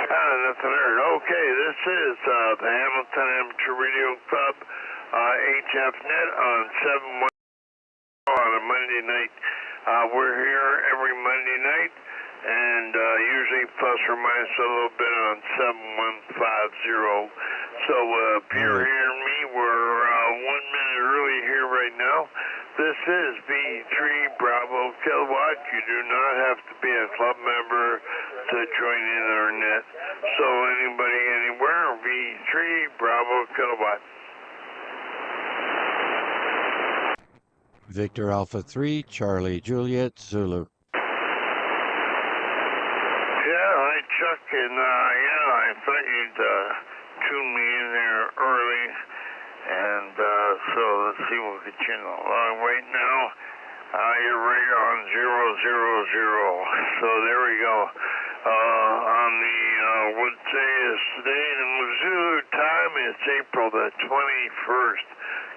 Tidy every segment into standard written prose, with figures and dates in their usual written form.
Nothing heard. Okay, this is the Hamilton Amateur Radio Club, HFNet on 7-1 on a Monday night. We're here every Monday night, and usually plus or minus a little bit on 7150. So if you're hearing me, we're 1 minute early here right now. This is VA3 Bravo Kilowatt. You do not have to be a club member to join in our net. So anybody, anywhere, VA3 Bravo Kilowatt. Victor Alpha 3, Charlie Juliet, Zulu. Yeah, hi Chuck, and yeah, I thought you'd tune me in there early, and so let's see what we can channel along right now. You're right on 000, so there we go. On the, what day is today? In Zulu time, it's April the 21st.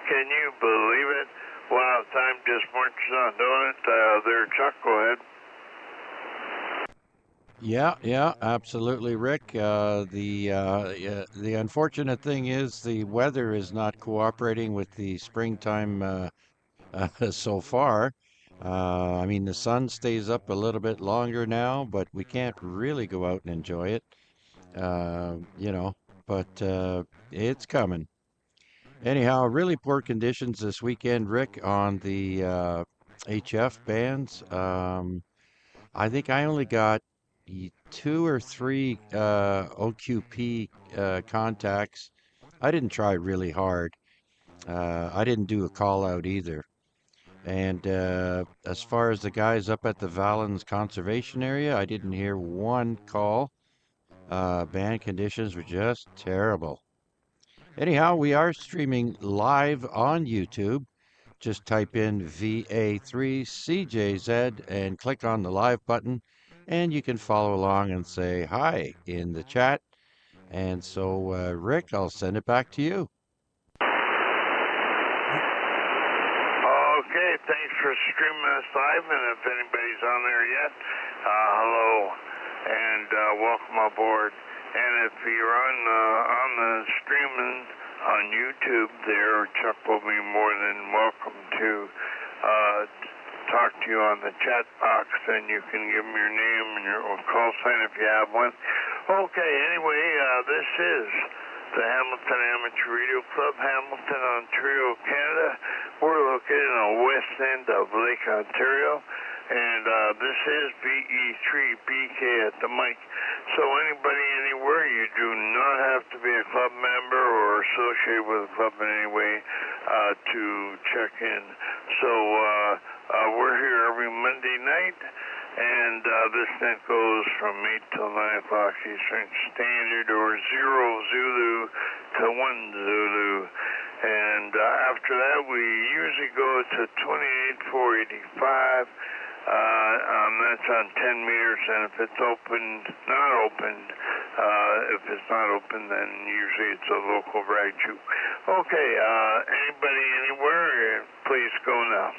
Can you believe it? Wow, time just marches on, don't it? There, Chuck, go ahead. Yeah, absolutely, Rick. The unfortunate thing is the weather is not cooperating with the springtime so far. I mean, the sun stays up a little bit longer now, but we can't really go out and enjoy it. But it's coming. Anyhow, really poor conditions this weekend, Rick, on the HF bands. I think I only got 2 or 3 OQP contacts. I didn't try really hard. I didn't do a call out either. And as far as the guys up at the Valens Conservation Area, I didn't hear one call. Band conditions were just terrible. Anyhow, we are streaming live on YouTube. Just type in VA3CJZ and click on the live button, and you can follow along and say hi in the chat. And so, Rick, I'll send it back to you. Okay, thanks for streaming us live, and if anybody's on there yet, hello, and welcome aboard. And if you're on the streaming on YouTube there, Chuck will be more than welcome to talk to you on the chat box, and you can give him your name and your call sign if you have one. Okay, anyway, this is the Hamilton Amateur Radio Club, Hamilton, Ontario, Canada. We're located on the west end of Lake Ontario, and this is VE3BK at the mic. So anybody, anywhere, you do not have to be a club member or associated with a club in any way to check in. So we're here every Monday night, and this net goes from 8 till 9 o'clock Eastern Standard, or 0 Zulu to 1 Zulu. And after that, we usually go to 28,485. That's on 10 meters, and if it's opened, not opened, if it's not open, then usually it's a local rag juke. Okay, anybody, anywhere, please go now.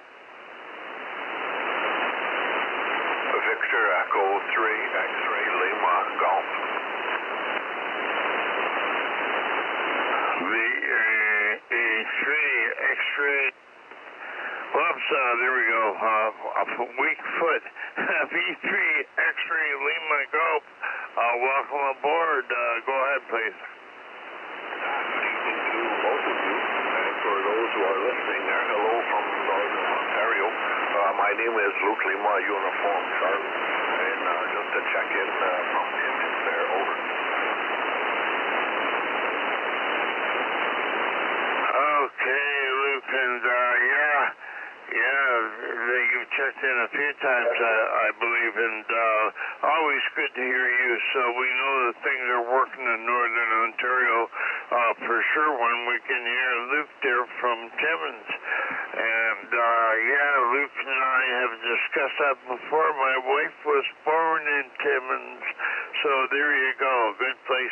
Victor Echo 3, X-ray Lima Golf. VA3 X-ray. Whoops, there we go. A weak foot. V3 X-ray Lima Golf. Welcome aboard. Go ahead, please. Good evening to both of you. And for those who are listening there, hello from Northern Ontario. My name is Luke Lima, Uniform Charlie. And just to check in from Timmins there, over. Okay, Luke, and you've checked in a few times, I believe, and always good to hear you. So we know that things are working in Northern Ontario for sure when we can hear Luke there from Timmins. And Luke and I have discussed that before. My wife was born in Timmins, so there you go. Good place.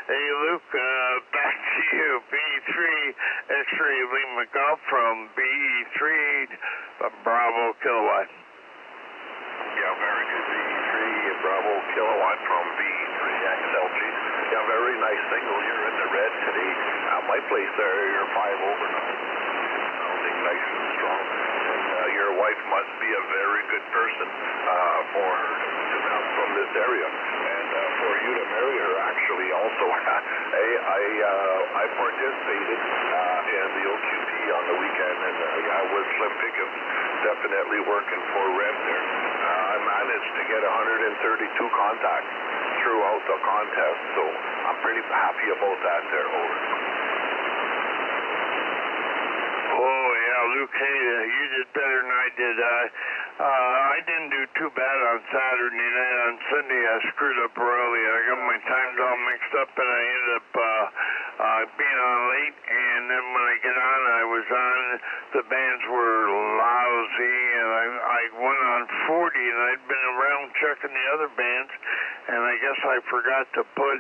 Hey, Luke, back to you. B3 X-ray Lima Golf from B3 Bravo Kilowatt. Yeah, very good. B3 Bravo Kilowatt from B3XLG. really nice signal. You're in the red today. My place there, you're 5 over now. Sounding nice and strong. And your wife must be a very good person for her to come from this area. And for you to marry her, actually, also. I participated in the OQP on the weekend, and with Slim Pickens definitely working for Red there. I managed to get 132 contacts throughout the contest, so I'm pretty happy about that there, Over. Oh, yeah, Luke, hey, you did better than I did. I didn't do too bad on Saturday night. On Sunday, I screwed up royally. I got my times all mixed up, and I ended up being on late. And then when I get on, I was on. The bands were lousy, and I went on 40, and I'd been around checking the other bands, and I guess I forgot to put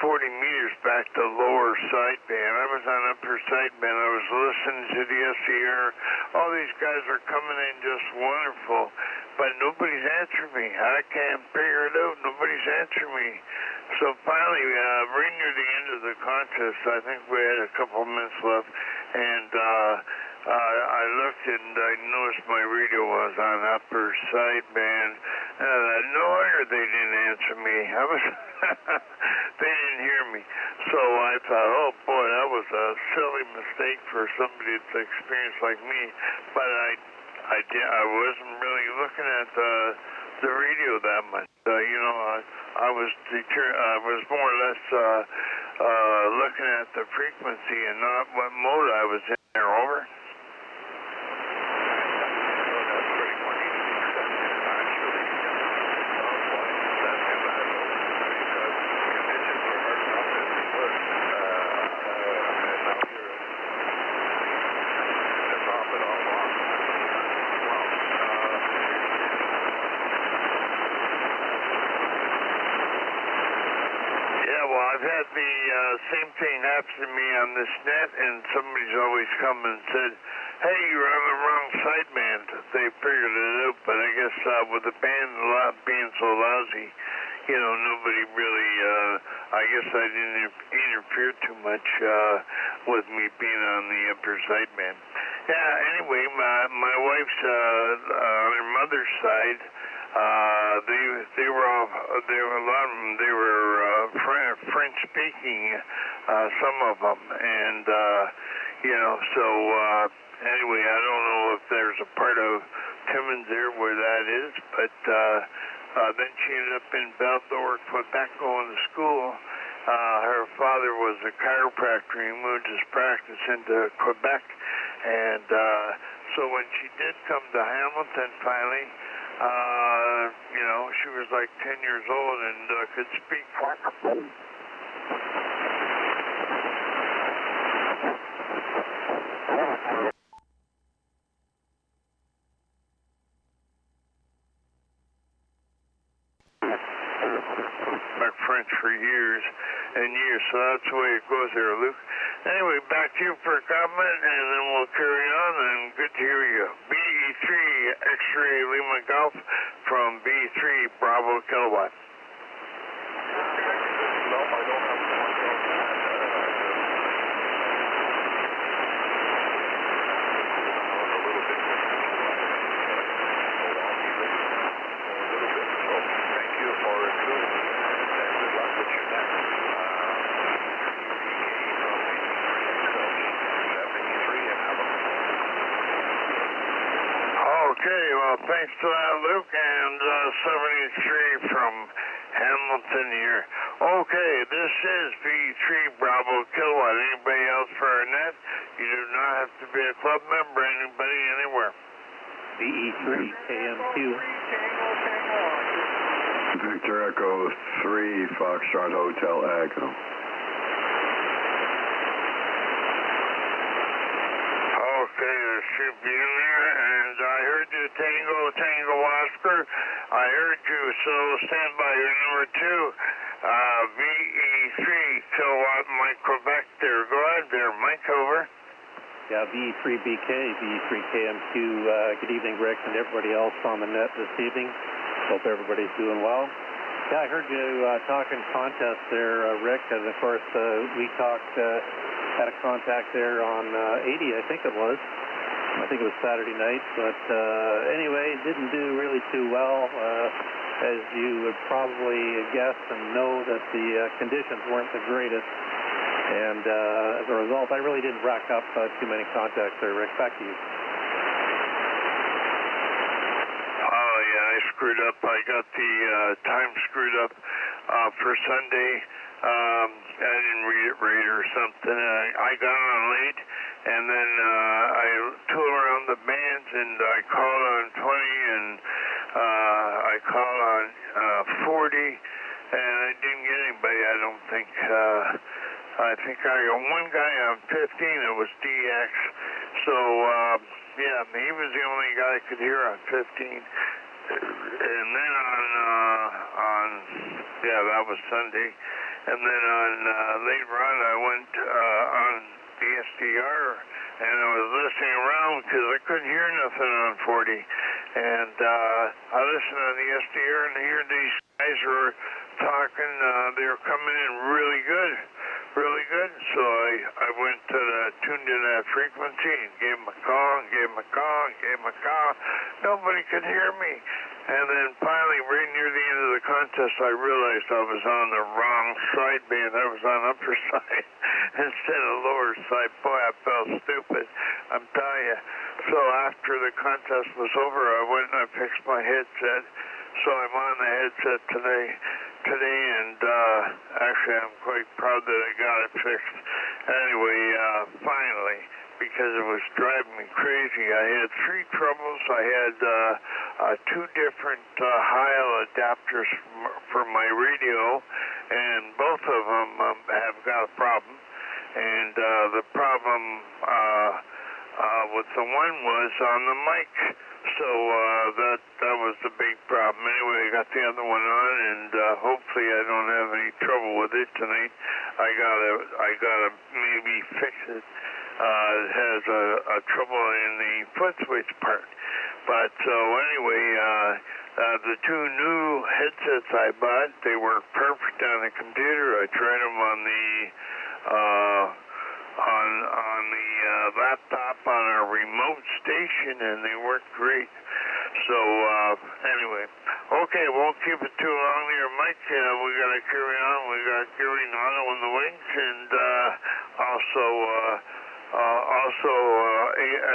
40 meters back to lower sideband. I was on upper sideband. I was listening to the SCR. All these guys are coming in just wonderful, but nobody's answering me. I can't figure it out. Nobody's answering me. So finally, right near the end of the contest, I think we had a couple minutes left, and I looked and I noticed my radio was on upper sideband. No wonder they didn't answer me. They didn't hear me. So I thought, oh boy, that was a silly mistake for somebody that's experienced like me. But I wasn't really looking at the radio that much. I was more or less looking at the frequency and not what mode I was in there. Over. I've had the same thing happen to me on this net, and somebody's always come and said, hey, you're on the wrong sideband. They figured it out, but I guess with the band being so lousy, nobody really, I guess I didn't interfere too much with me being on the upper sideband. Yeah, anyway, my wife's, on her mother's side, they were a lot of them, they were French speaking, some of them, and so anyway, I don't know if there's a part of Timmins there where that is, but then she ended up in Val-d'Or, Quebec, going to school. Her father was a chiropractor. He moved his practice into Quebec, and so when she did come to Hamilton finally, she was like 10 years old and could speak. French for years and years, so that's the way it goes there, Luke. Anyway, back to you for a comment, and then we'll carry on, and good to hear you. VA3 X-Ray Lima Golf from VA3 Bravo Kilowatt. No, I don't have Okay, well, thanks to that, Luke, and 73 from Hamilton here. Okay, this is VA3 Bravo Kilowatt. Anybody else for our net? You do not have to be a club member, anybody, anywhere. VA3 KM2. Victor Echo 3 Foxtrot Hotel Echo. Okay, there should be in there, and I heard you, Tango Oscar. I heard you, so stand by your number 2, VA3 Kilowatt Mike Quebec there. Go ahead there, Mike, over. Yeah, VA3BK, VA3KM2. Good evening, Rick, and everybody else on the net this evening. Hope everybody's doing well. Yeah, I heard you talking contest there, Rick, and of course we talked, had a contact there on 80, I think it was. I think it was Saturday night, but anyway, didn't do really too well. As you would probably guess and know that the conditions weren't the greatest. And as a result, I really didn't rack up too many contacts there, Rick. Back to you. Oh, yeah, I screwed up. I got the time screwed up for Sunday. I didn't read it right or something. I got on late, and then I tooled around the bands, and I called on 20, and I called on 40, and I didn't get anybody, I don't think. I think I got one guy on 15, it was DX. So, yeah, he was the only guy I could hear on 15. And then yeah, that was Sunday. And then later on, I went on the SDR, and I was listening around because I couldn't hear nothing on 40. And I listened on the SDR, and here these guys were talking. They were coming in really good. Really good. So I went to tuned in that frequency and gave him a call and gave him a call and gave him a call. Nobody could hear me. And then finally, right near the end of the contest, I realized I was on the wrong sideband. I was on upper side instead of lower side. Boy, I felt stupid. I'm telling you. So after the contest was over, I went and I fixed my headset. So I'm on the headset today, and actually I'm quite proud that I got it fixed. Anyway, finally, because it was driving me crazy, I had three troubles. I had two different Heil adapters for my radio, and both of them have got a problem. And the problem with the one was on the mic. So that was the big problem. Anyway, I got the other one on, and hopefully I don't have any trouble with it tonight. I gotta maybe fix it. It has a trouble in the foot switch part. But so anyway, the two new headsets I bought, they work perfect on the computer. I tried them on the laptop on our remote station, and they work great. So anyway, okay, won't keep it too long there, Mike. We got to carry on. We got Gary Nato in the wings, and also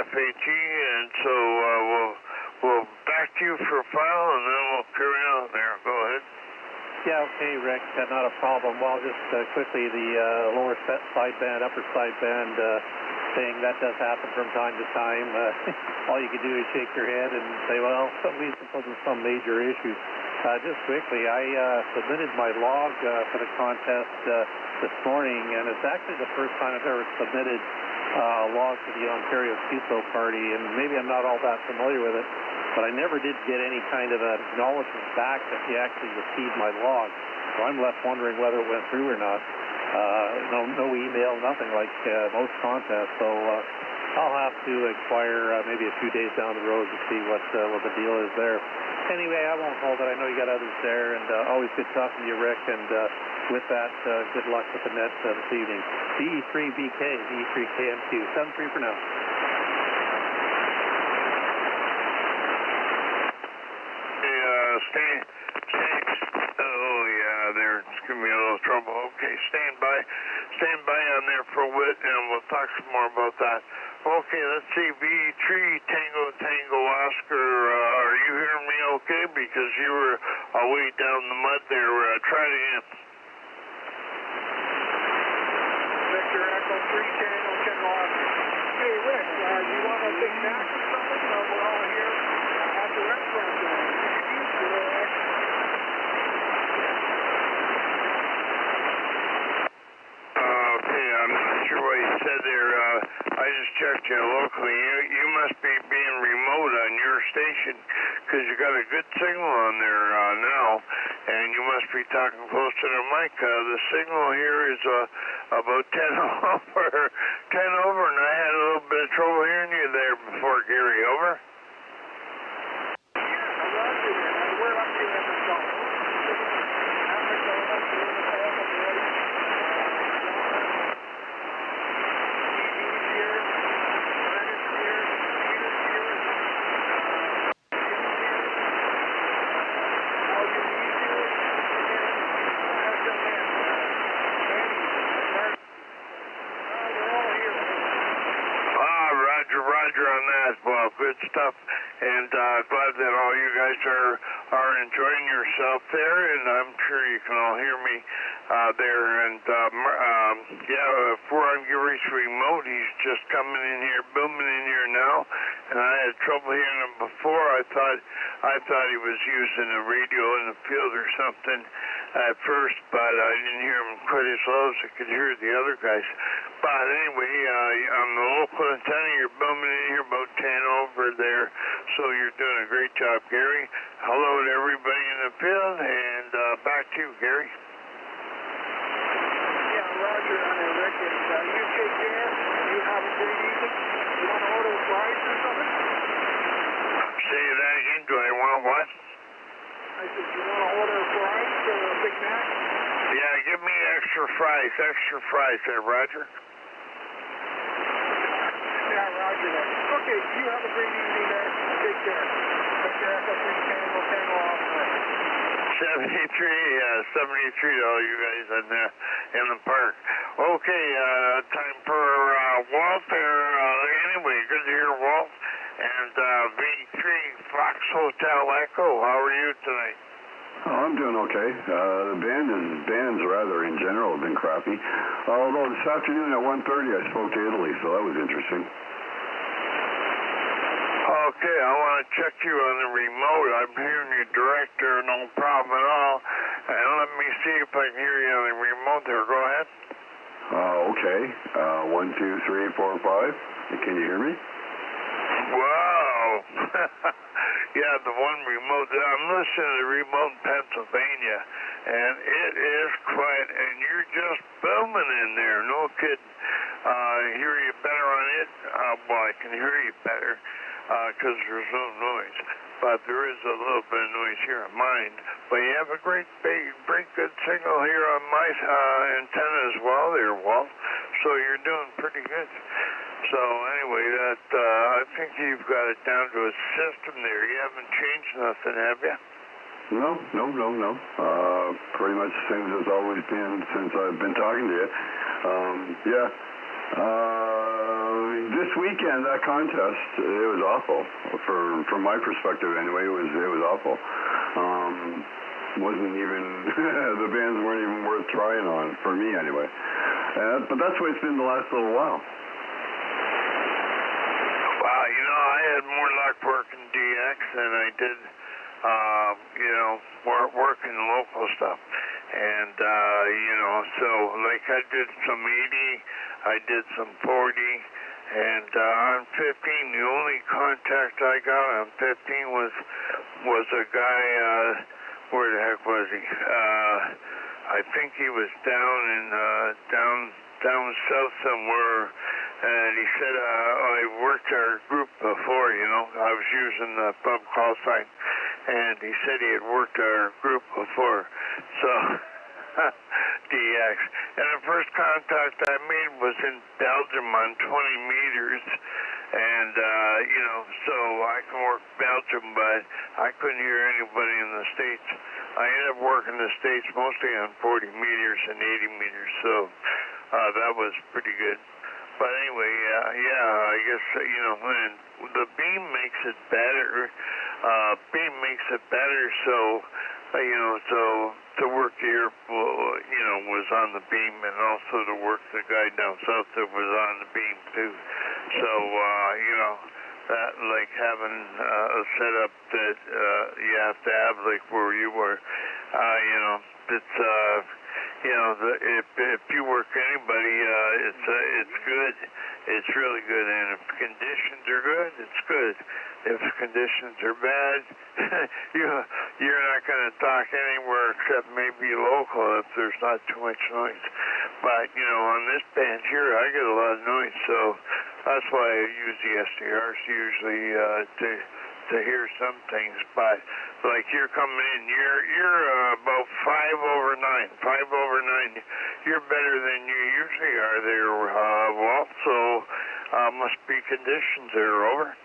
FHE, and so we'll back to you for a file, and then we'll carry on there. Go ahead. Yeah, okay, Rick, not a problem. Well, just quickly, the lower sideband, upper sideband thing, that does happen from time to time. All you can do is shake your head and say, well, at least it wasn't some major issue. Just quickly, I submitted my log for the contest this morning, and it's actually the first time I've ever submitted a log to the Ontario CISO party, and maybe I'm not all that familiar with it, but I never did get any kind of an acknowledgement back that he actually received my log. So I'm left wondering whether it went through or not. No email, nothing like most contests. So I'll have to inquire maybe a few days down the road to see what the deal is there. Anyway, I won't hold it. I know you got others there, and always good talking to you, Rick. And with that, good luck with the net this evening. VA3BK, VA3KMQ, 7-3 for now. Oh yeah, there's gonna be a little trouble. Okay, stand by on there for a bit, and we'll talk some more about that. Okay, let's see, V3 Tango Oscar, are you hearing me okay? Because you were way down the mud there. Try it again. Victor Echo 3 Tango Oscar. Hey Rick, you want a big snack or something? We're all here at the restaurant there. Okay, I'm not sure what you said there. I just checked you locally. You must be being remote on your station because you got a good signal on there now, and you must be talking close to the mic. The signal here is about 10 over, and I had a little bit of trouble hearing you there before, Gary. Over. Yeah, I love you, man. We're up here in the zone. on that. Well, good stuff, and glad that all you guys are enjoying yourself there, and I'm sure you can all hear me there. And yeah, if we're on Gary's remote, he's just coming in here, booming in here now, and I had trouble hearing him before. I thought he was using a radio in the field or something at first, but I didn't hear him quite as low as I could hear the other guys. But anyway, on the local antenna, you're booming in here about 10 over there, so you're doing a great job, Gary. Hello to everybody in the field, and back to you, Gary. Yeah, Roger on there, Rick. And you take care. You have a great evening. You want to order fries or something? Say that again. Do I want what? I said, you want to order fries or a Big Mac? Yeah, give me extra fries there, Roger. Yeah, Roger there. Okay, you have a great evening there. Take care. Victor Echo 3 Tango Tango off. 73 to all you guys in the park. Okay, time for Walt there. Anyway, good to hear Walt. And VA3 Fox Hotel Echo, how are you tonight? Oh, I'm doing okay. The bands rather in general have been crappy. Although this afternoon at 1:30 I spoke to Italy, so that was interesting. Okay, I want to check you on the remote. I'm hearing you direct there, no problem at all. And let me see if I can hear you on the remote there. Go ahead. Okay. 1, 2, 3, 4, 5. Can you hear me? Wow. Yeah, the one remote. I'm listening to the remote in Pennsylvania, and it is quiet, and you're just booming in there. No kidding. Hear you better on it? Well, I can hear you better because there's no noise. But there is a little bit of noise here on mine. But you have a great good signal here on my antenna as well there, Walt. So you're doing pretty good. So anyway, I think you've got it down to a system there. You haven't changed nothing, have you? No. Pretty much the same as it's always been since I've been talking to you. Yeah. This weekend, that contest, it was awful. From my perspective, anyway, it was awful. Wasn't even the bands weren't even worth trying on for me, anyway. But that's the way it's been the last little while. Wow, I had more luck working DX than I did, working local stuff. And, so like I did some 80, I did some 40, and on 15, the only contact I got on 15 was a guy, where the heck was he? I think he was down south somewhere, and he said, I worked our group before, I was using the pub call sign, and he said he had worked our group before, so, DX. And the first contact I made was in Belgium on 20 meters, and, so I can work Belgium, but I couldn't hear anybody in the States. I ended up working the States mostly on 40 meters and 80 meters, so that was pretty good. But anyway, I guess, and the beam makes it better. So, so to work here, was on the beam, and also to work the guy down south that was on the beam too. So, that like having a setup that you have to have like where you were, it's if you work anybody, it's good. It's really good, and if conditions are good, it's good. If conditions are bad, you're not going to talk anywhere except maybe local if there's not too much noise. But on this band here, I get a lot of noise, so that's why I use the SDRs usually to hear some things. But like you're coming in, you're about 5 over 9. 5 over 9. You're better than you usually are there, Walt. So must be conditions there. Over.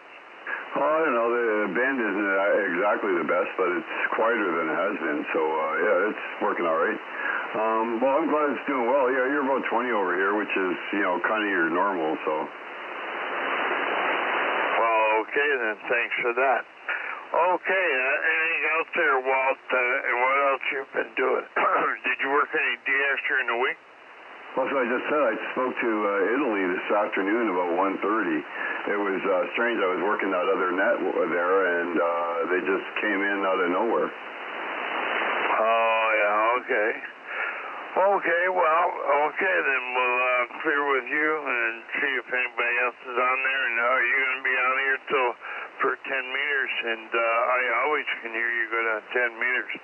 Oh, I don't know. The band isn't exactly the best, but it's quieter than it has been. So yeah, it's working all right. Well, I'm glad it's doing well. Yeah, you're about 20 over here, which is kind of your normal. So. Well, Okay, then thanks for that. Okay, anything else there, Walt? And what else you've been doing? Did you work any DX during the week? Well, so I just said I spoke to Italy this afternoon about 1:30. It was strange. I was working that other net there, and they just came in out of nowhere. Oh, yeah, okay. Okay, well, okay, then we'll clear with you and see if anybody else is on there. And you're going to be on here till for 10 meters, and I always can hear you go down 10 meters.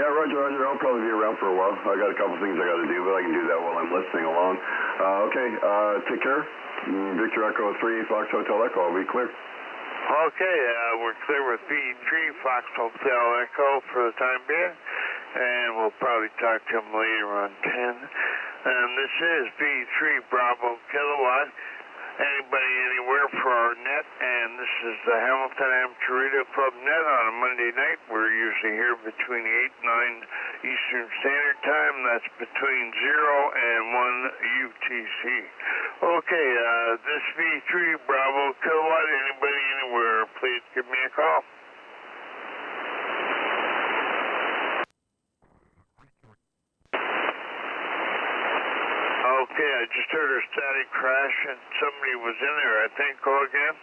Yeah, Roger, Roger. I'll probably be around for a while. I got a couple things I got to do, but I can do that while I'm listening along. Okay, take care. Victor Echo 3, Fox Hotel Echo. I'll be clear. Okay, we're clear with VA3 Fox Hotel Echo for the time being, and we'll probably talk to him later on 10. And this is VA3 Bravo Kilowatt. Anybody, anywhere for our net, and this is the Hamilton Amateur Radio Club net on a Monday night. We're usually here between 8 and 9 Eastern Standard Time. That's between 0 and 1 UTC. Okay, this V3 Bravo Kilowatt, anybody, anywhere, please give me a call. Okay, I just heard a static crash and somebody was in there, I think. Go again.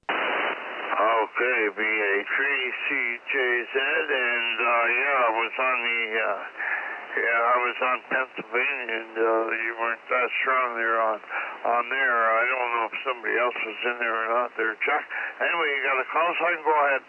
Okay, VA3CJZ, and yeah, I was on the, I was on Pennsylvania, and you weren't that strong there on there. I don't know if somebody else was in there or not there, Chuck. Anyway, you got a call, so I can go ahead.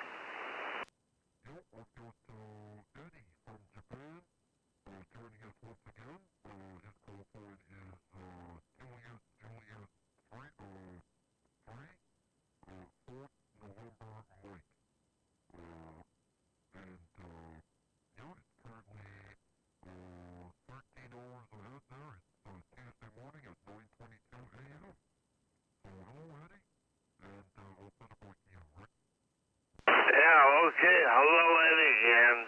Yeah, okay. Hello, Eddie. And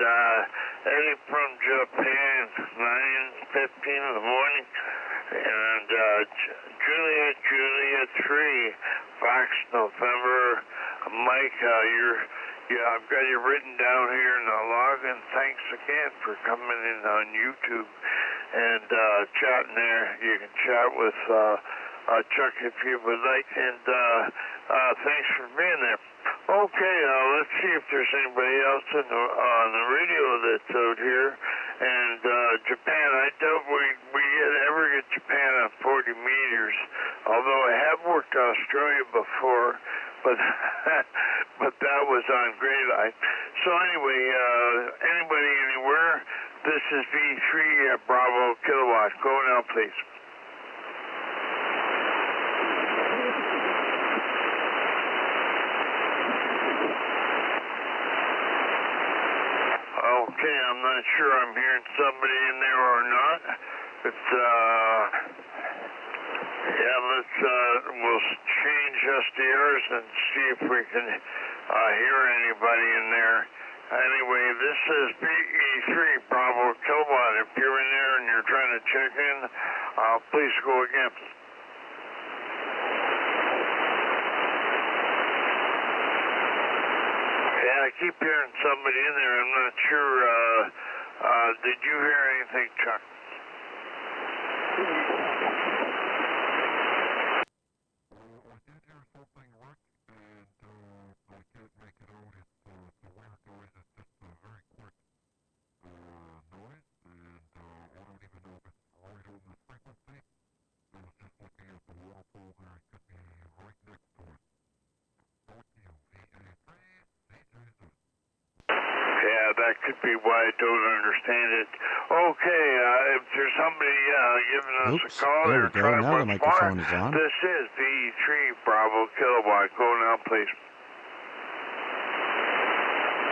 Eddie from Japan, 9:15 in the morning. And Julia 3, Fox November. Mike, I've got you written down here in the log, and thanks again for coming in on YouTube and chatting there. You can chat with Chuck if you would like, and thanks for being there. Okay, let's see if there's anybody else on the radio that's out here. And Japan, I doubt we ever get Japan on 40 meters, although I have worked Australia before, but but that was on Grey Line. So anyway, anybody, anywhere, this is V3 Bravo Kilowatt. Go now, please. Okay, I'm not sure I'm hearing somebody in there or not. It's, yeah, we'll change SDRs and see if we can hear anybody in there. Anyway, this is VA3 Bravo Kilowatt. If you're in there and you're trying to check in, please go again. I keep hearing somebody in there. I'm not sure. Did you hear anything, Chuck? Yeah, that could be why I don't understand it. Okay, if there's somebody giving us a call, there we go. Now the microphone is on. This is VA3 Bravo Kilowatt. Go now, please.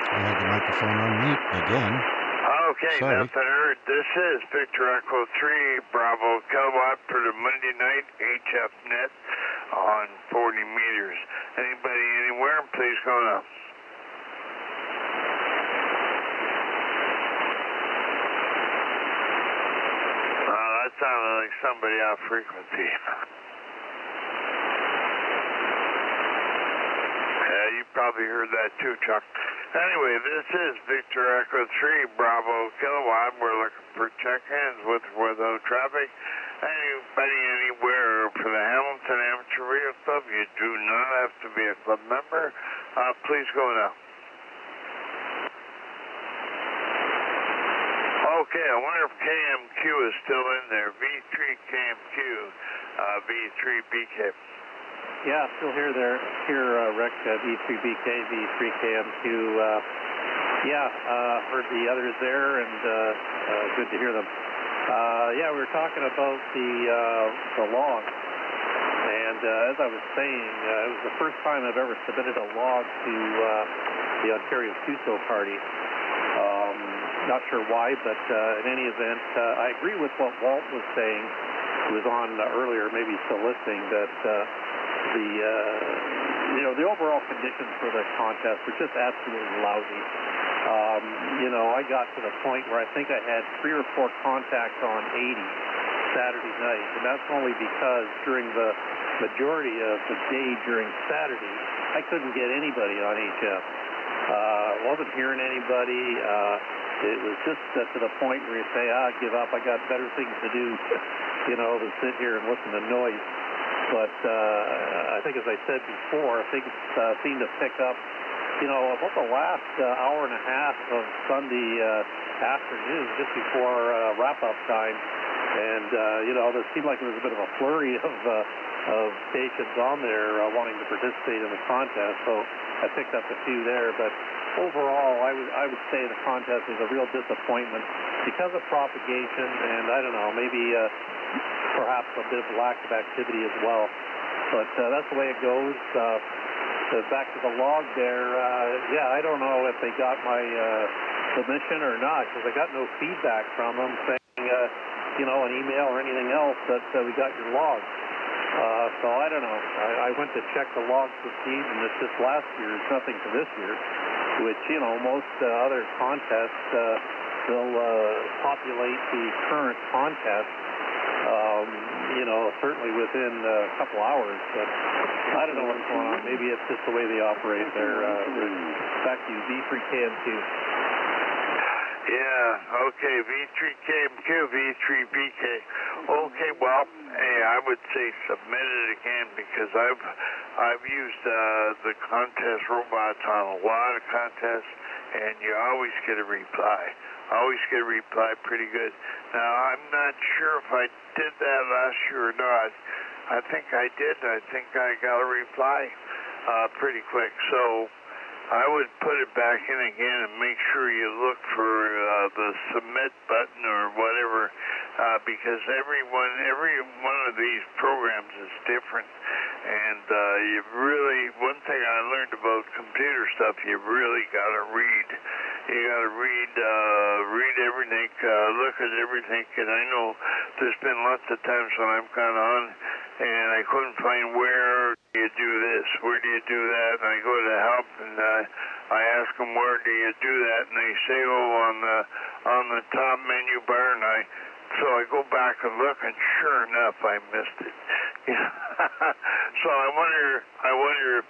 I had the microphone on mute again. Okay, Sorry. nothing heard. This is Victor Echo 3 Bravo Kilowatt for the Monday night HF net on 40 meters. Anybody, anywhere, please go now. somebody off frequency. Yeah, you probably heard that too, Chuck. Anyway, this is Victor Echo 3 Bravo Kilowatt. We're looking for check-ins with without traffic. Anybody anywhere for the Hamilton Amateur Radio Club, you do not have to be a club member. Please go now. Okay, I wonder if KMQ is still in there. V3KMQ, V3BK. Yeah, still here, Rick, V3BK, V3KMQ. Heard the others there, and good to hear them. We were talking about the log, and as I was saying, it was the first time I've ever submitted a log to the Ontario CUSO party. Not sure why, but in any event, I agree with what Walt was saying, who was on earlier, maybe still listening, that the overall conditions for the contest were just absolutely lousy. I got to the point where I think I had 3 or 4 contacts on 80 Saturday night, and that's only because during the majority of the day during Saturday, I couldn't get anybody on HF. Wasn't hearing anybody. It was just to the point where you say, give up, I got better things to do, than sit here and listen to noise. But I think, as I said before, things seem to pick up, about the last hour and a half of Sunday afternoon, just before wrap-up time. And, there seemed like there was a bit of a flurry of stations on there wanting to participate in the contest. So I picked up a few there. But overall, I would say the contest was a real disappointment because of propagation and, I don't know, maybe perhaps a bit of lack of activity as well. But that's the way it goes. Back to the log there, I don't know if they got my submission or not, because I got no feedback from them saying, an email or anything else that we got your log. So I don't know. I went to check the logs this season, and it's just last year's, nothing for this year, which, most other contests, they'll populate the current contest, certainly within a couple hours. But I don't know what's going on. Maybe it's just the way they operate there. Back to you, V3KMQ. Yeah, okay, V3KMQ, V3BK. Okay, well, hey, I would say submit it again, because I've used the contest robots on a lot of contests, and you always get a reply. Always get a reply pretty good. Now, I'm not sure if I did that last year or not. I think I did. I think I got a reply pretty quick. So I would put it back in again and make sure you look for the submit button or whatever, because every one of these programs is different. And one thing I learned about computer stuff, you really got to read. You got to read everything, look at everything. And I know there's been lots of times when I've gone on and I couldn't find where do you do this, where do you do that, and I go to help and I ask them where do you do that, and they say, on the top menu bar, and so I go back and look, and sure enough, I missed it. So I wonder if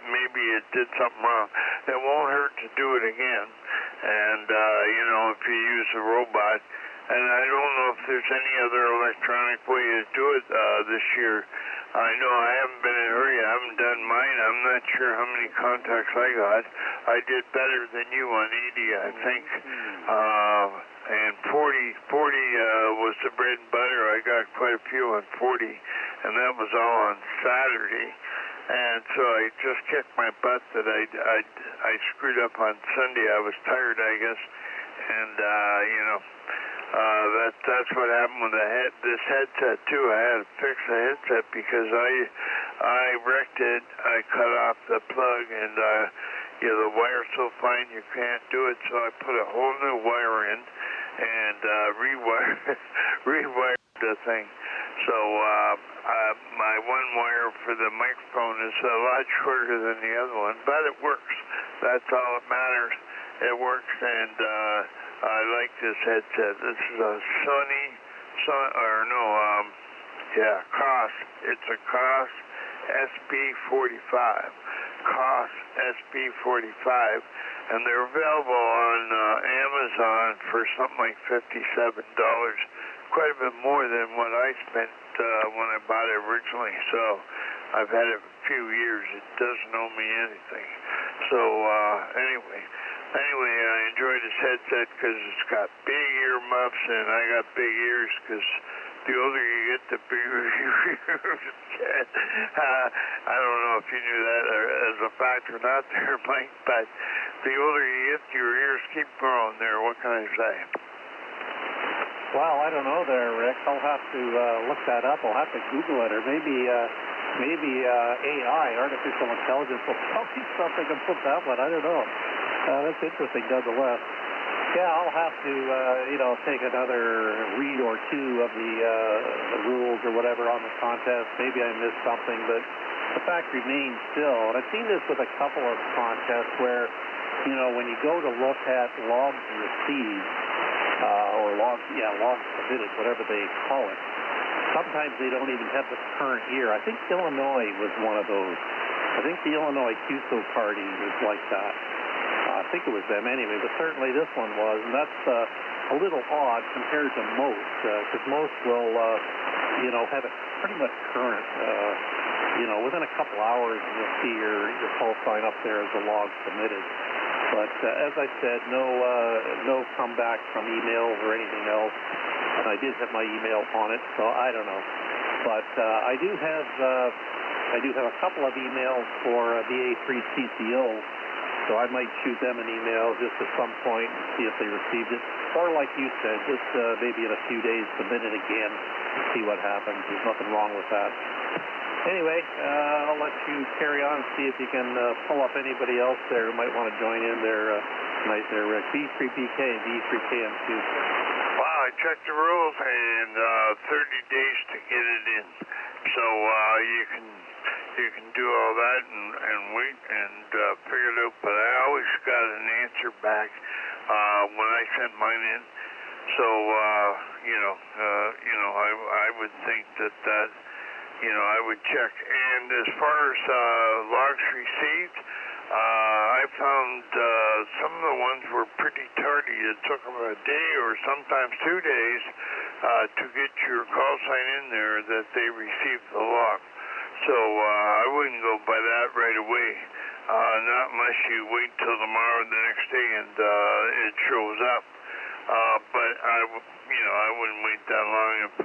maybe it did something wrong. It won't hurt to do it again, and if you use a robot. And I don't know if there's any other electronic way to do it this year. I know I haven't been in a hurry. I haven't done mine. I'm not sure how many contacts I got. I did better than you on 80, I think. And 40 was the bread and butter. I got quite a few on 40, and that was all on Saturday. And so I just kicked my butt that I screwed up on Sunday. I was tired, I guess. And, that's what happened with this headset too. I had to fix the headset because I wrecked it. I cut off the plug, and the wire's so fine you can't do it. So I put a whole new wire in and rewired the thing. So my one wire for the microphone is a lot shorter than the other one, but it works. That's all that matters. It works, and I like this headset. This is a Koss. It's a Koss SB45. Koss SB45, and they're available on Amazon for something like $57. Quite a bit more than what I spent when I bought it originally. So I've had it a few years. It doesn't owe me anything. So anyway, I enjoy this headset because it's got big ear muffs, and I got big ears because the older you get, the bigger your ears get. I don't know if you knew that as a fact or not there, Mike, but the older you get, your ears keep growing there. What can I say? Well, I don't know there, Rick. I'll have to look that up. I'll have to Google it, or maybe AI, artificial intelligence, will tell me something and put that one. I don't know. That's interesting, nonetheless. Yeah, I'll have to, take another read or two of the rules or whatever on the contest. Maybe I missed something, but the fact remains still, and I've seen this with a couple of contests where, when you go to look at logs received, or logs submitted, whatever they call it, sometimes they don't even have the current year. I think Illinois was one of those. I think the Illinois QSO party was like that. I think it was them anyway, but certainly this one was, and that's a little odd compared to most, because most will, have it pretty much current. Within a couple hours you'll see your call sign up there as a log submitted. But as I said, no comeback from emails or anything else, and I did have my email on it, so I don't know. But I do have a couple of emails for VA3CJZ. So I might shoot them an email just at some point and see if they received it. Or like you said, just maybe in a few days submit it again and see what happens. There's nothing wrong with that. Anyway, I'll let you carry on and see if you can pull up anybody else there who might want to join in there tonight there, Rick. V3BK and V3KM2. Wow, I checked the rules, and 30 days to get it in. So you can do all that and wait and figure it out. But I always got an answer back when I sent mine in. So I would think that I would check. And as far as logs received, I found some of the ones were pretty tardy. It took them a day or sometimes 2 days to get your call sign in there that they received the log. So I wouldn't go by that right away, not unless you wait till tomorrow or the next day and it shows up. But I wouldn't wait that long if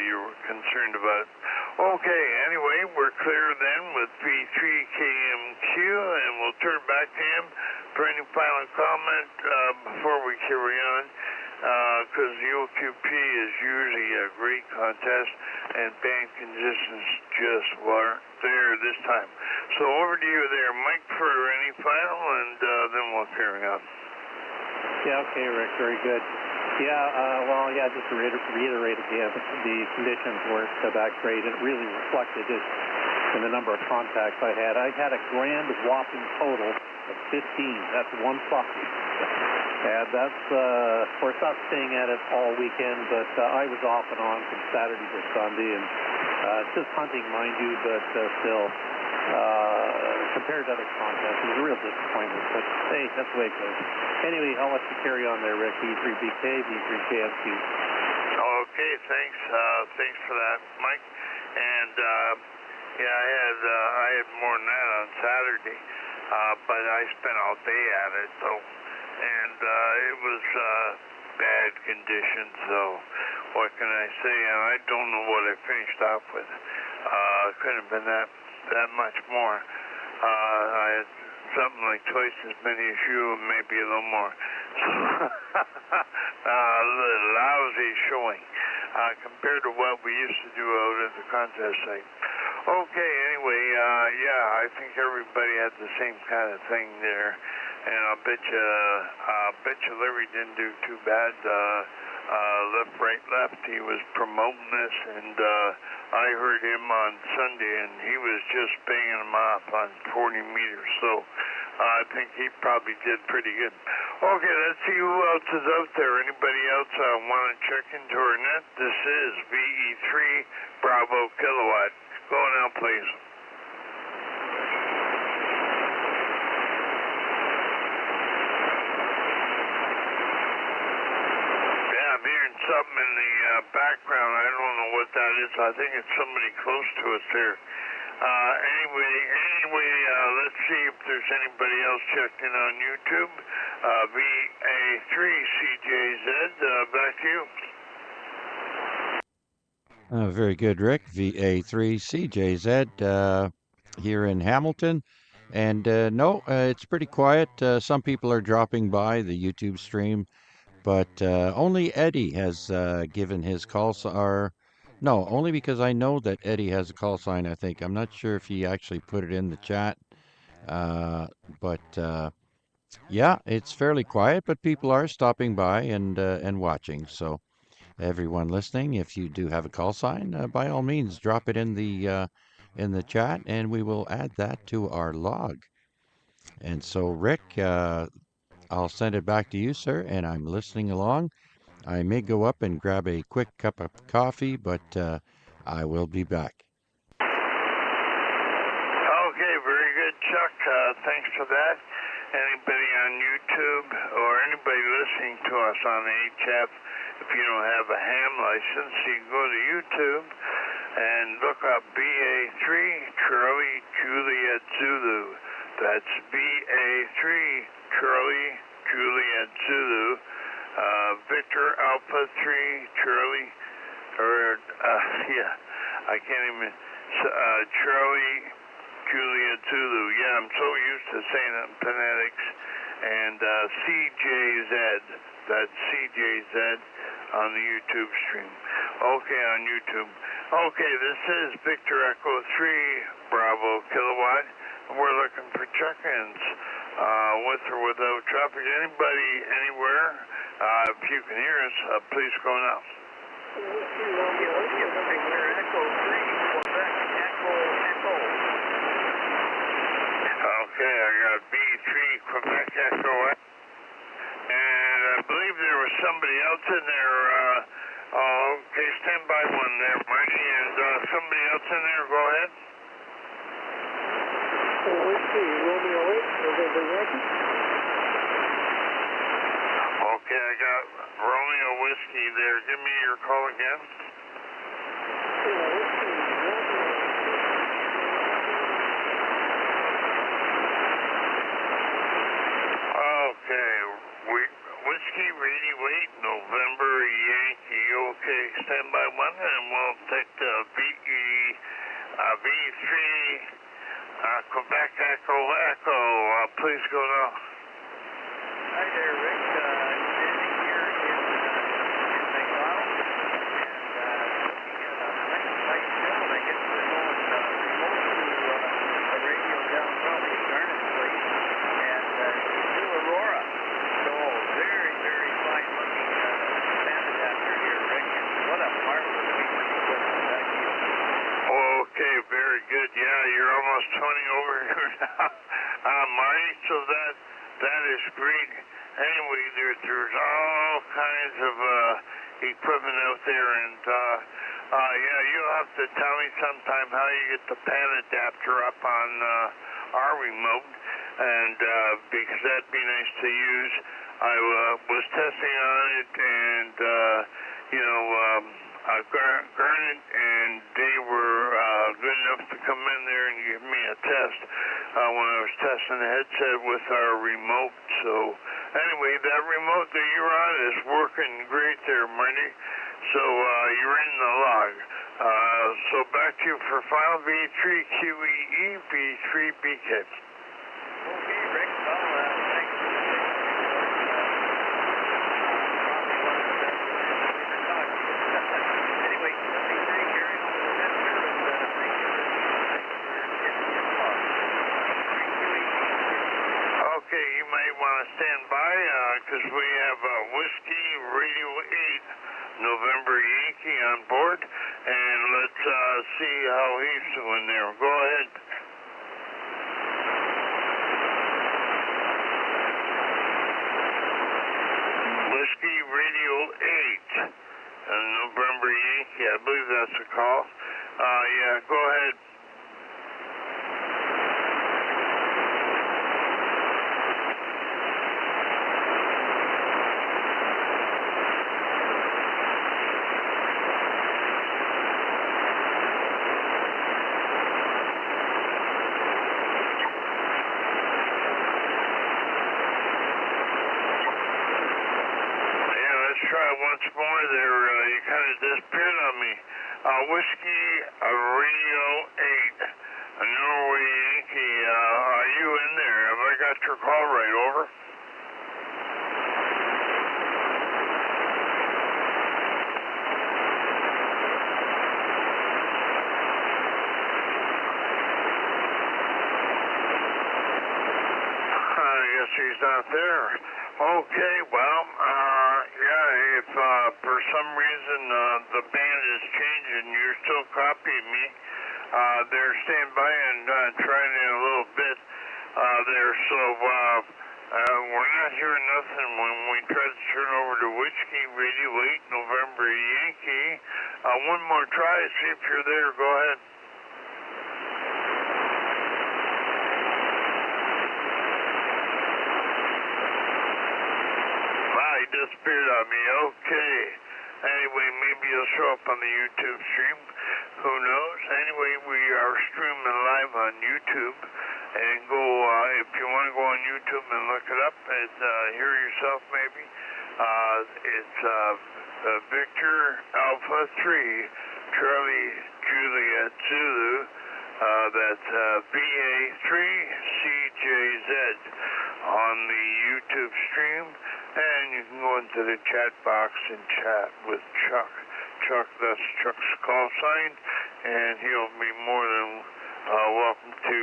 you were concerned about it. Okay, anyway, we're clear then with V3KMQ, and we'll turn back to him for any final comment before we carry on, because the OQP is usually a great contest, and band conditions just weren't there this time. So over to you there, Mike, for any final, and then we'll carry on. Yeah, okay, Rick, very good. Yeah, just to reiterate again, the conditions weren't that great. It really reflected it in the number of contacts I had. I had a grand whopping total of 15. That's one puppy. And that's, of course, not staying at it all weekend, but I was off and on from Saturday to Sunday, and just hunting, mind you, but still, compared to other contests, it was a real disappointment. But hey, that's the way it goes. Anyway, I'll let you carry on there, Rick. V3BK, V3KMQ. Okay, thanks. Thanks for that, Mike. And I had more than that on Saturday, but I spent all day at it, though, and it was bad conditions. So what can I say? And I don't know what I finished off with. Couldn't have been that much more. I had something like twice as many as you, maybe a little more. Lousy showing compared to what we used to do out at the contest site. Okay, anyway, I think everybody had the same kind of thing there, and I'll bet you Larry didn't do too bad. Left, right, left. He was promoting this, and I heard him on Sunday, and he was just banging them off on 40 meters. So I think he probably did pretty good. Okay, let's see who else is out there. Anybody else want to check into our net? This is VE3 Bravo Kilowatt. Go now, please. Yeah, I'm hearing something in the background. I don't know what that is. I think it's somebody close to us there. Anyway, let's see if there's anybody else checked in on YouTube. VA3CJZ, back to you. Very good, Rick. VA3CJZ here in Hamilton. And no, it's pretty quiet. Some people are dropping by the YouTube stream, but only Eddie has given his call sign. No, only because I know that Eddie has a call sign, I think. I'm not sure if he actually put it in the chat. But yeah, it's fairly quiet, but people are stopping by and watching. So everyone listening, if you do have a call sign, by all means, drop it in the chat, and we will add that to our log. And so, Rick, I'll send it back to you, sir, and I'm listening along. I may go up and grab a quick cup of coffee, but I will be back. Okay, very good, Chuck. Thanks for that. Anybody on YouTube or anybody listening to us on HF, if you don't have a ham license, you can go to YouTube and look up BA3 Charlie Juliet Zulu. That's BA3 Charlie Juliet Zulu. Victor Alpha 3 Charlie, I can't even, Charlie Juliet Zulu. Yeah, I'm so used to saying it in phonetics. And CJZ, that's CJZ on the YouTube stream. Okay, on YouTube. Okay, this is Victor Echo 3 Bravo Kilowatt. We're looking for check-ins with or without traffic. Anybody, anywhere, if you can hear us, please go now. Okay, I got B3 Quebec Echo, and I believe there was somebody else in there. Okay, stand by one there, Marty, and somebody else in there. Go ahead. Okay, I got Romeo Whiskey there. Give me your call again. Okay, Whiskey 88, November Yankee. Okay, stand by one, and we'll take the V3 Quebec Echo Echo. Please go now. Hi there, Rick. Standing here in McLeod, and looking at a nice light bill. I guess we're going remote to a radio down probably Garnet Place, and to Aurora. So very, very fine looking standard after here, Rick. And what a marvelous week for you with that deal. Okay, very good. Yeah, you're almost 20 over here now, Marty. So that is great. Anyway, there's all kinds of equipment out there, and yeah, you'll have to tell me sometime how you get the pan adapter up on our remote, and because that'd be nice to use. I was testing on it, and Garnet and they were good enough to come in there and give me a test when I was testing the headset with our remote. So anyway, that remote that you're on is working great there, Marty. So you're in the log. So back to you for final V3QEE, V3BK. Okay, Rick. Well, thanks for the anyway, nothing very carrying over the center, and thank you for getting your call. Okay, you may want to stand by because we have Whiskey Radio 8 November Yankee on board, and let's see how he's doing there. Go ahead. that's a call. Yeah, go ahead. Try once more there. You kind of disappeared on me. Whiskey Radio 8, Norway Yankee. Are you in there? Have I got your call right? Over. I guess he's not there. Okay, well, yeah, if for some reason the band is changing, you're still copying me. They're standing by and trying in a little bit there, so we're not hearing nothing when we try to turn over to Whiskey Radio 8, November Yankee. One more try, see if you're there. Go ahead. Disappeared on me. Okay. Anyway, maybe you'll show up on the YouTube stream. Who knows? Anyway, we are streaming live on YouTube. And go, if you want to go on YouTube and look it up and hear yourself maybe, it's Victor Alpha 3, Charlie Juliet Zulu. That's VA3CJZ on the YouTube stream. And you can go into the chat box and chat with Chuck. Chuck, that's Chuck's call sign, and he'll be more than welcome to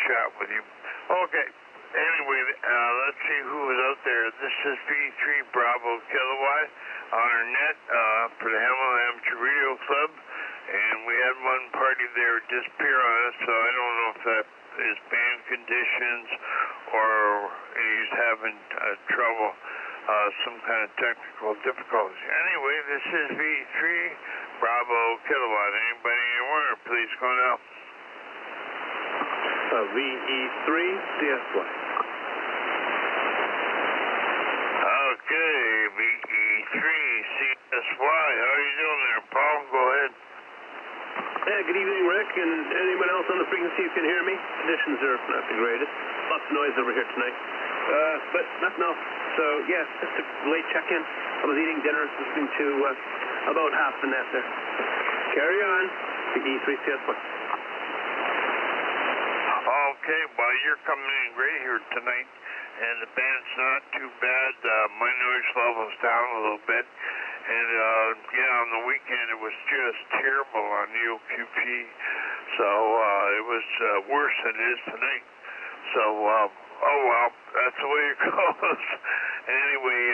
chat with you. Okay. Anyway, let's see who is out there. This is V3 Bravo Kilowatt on our net for the Hamilton Amateur Radio Club, and we had one party there disappear on us, so I don't know if that is band conditions or he's having trouble, some kind of technical difficulties. Anyway, this is V3 Bravo Kilowatt. Anybody anywhere, please go now. VE3 CSY. Okay, VE3 CSY. How are you doing there, Paul? Go ahead. Yeah, good evening, Rick, and anyone else on the frequencies can hear me. Conditions are not the greatest. Lots of noise over here tonight. But nothing else. So, yeah, just a late check-in. I was eating dinner, listening to about half the net there. Carry on. VE3CSY. Okay, well, you're coming in great here tonight, and the band's not too bad. My noise level's down a little bit. And, yeah, on the weekend it was just terrible on the OQP. So, it was worse than it is tonight. So, oh well, that's the way it goes. Anyway,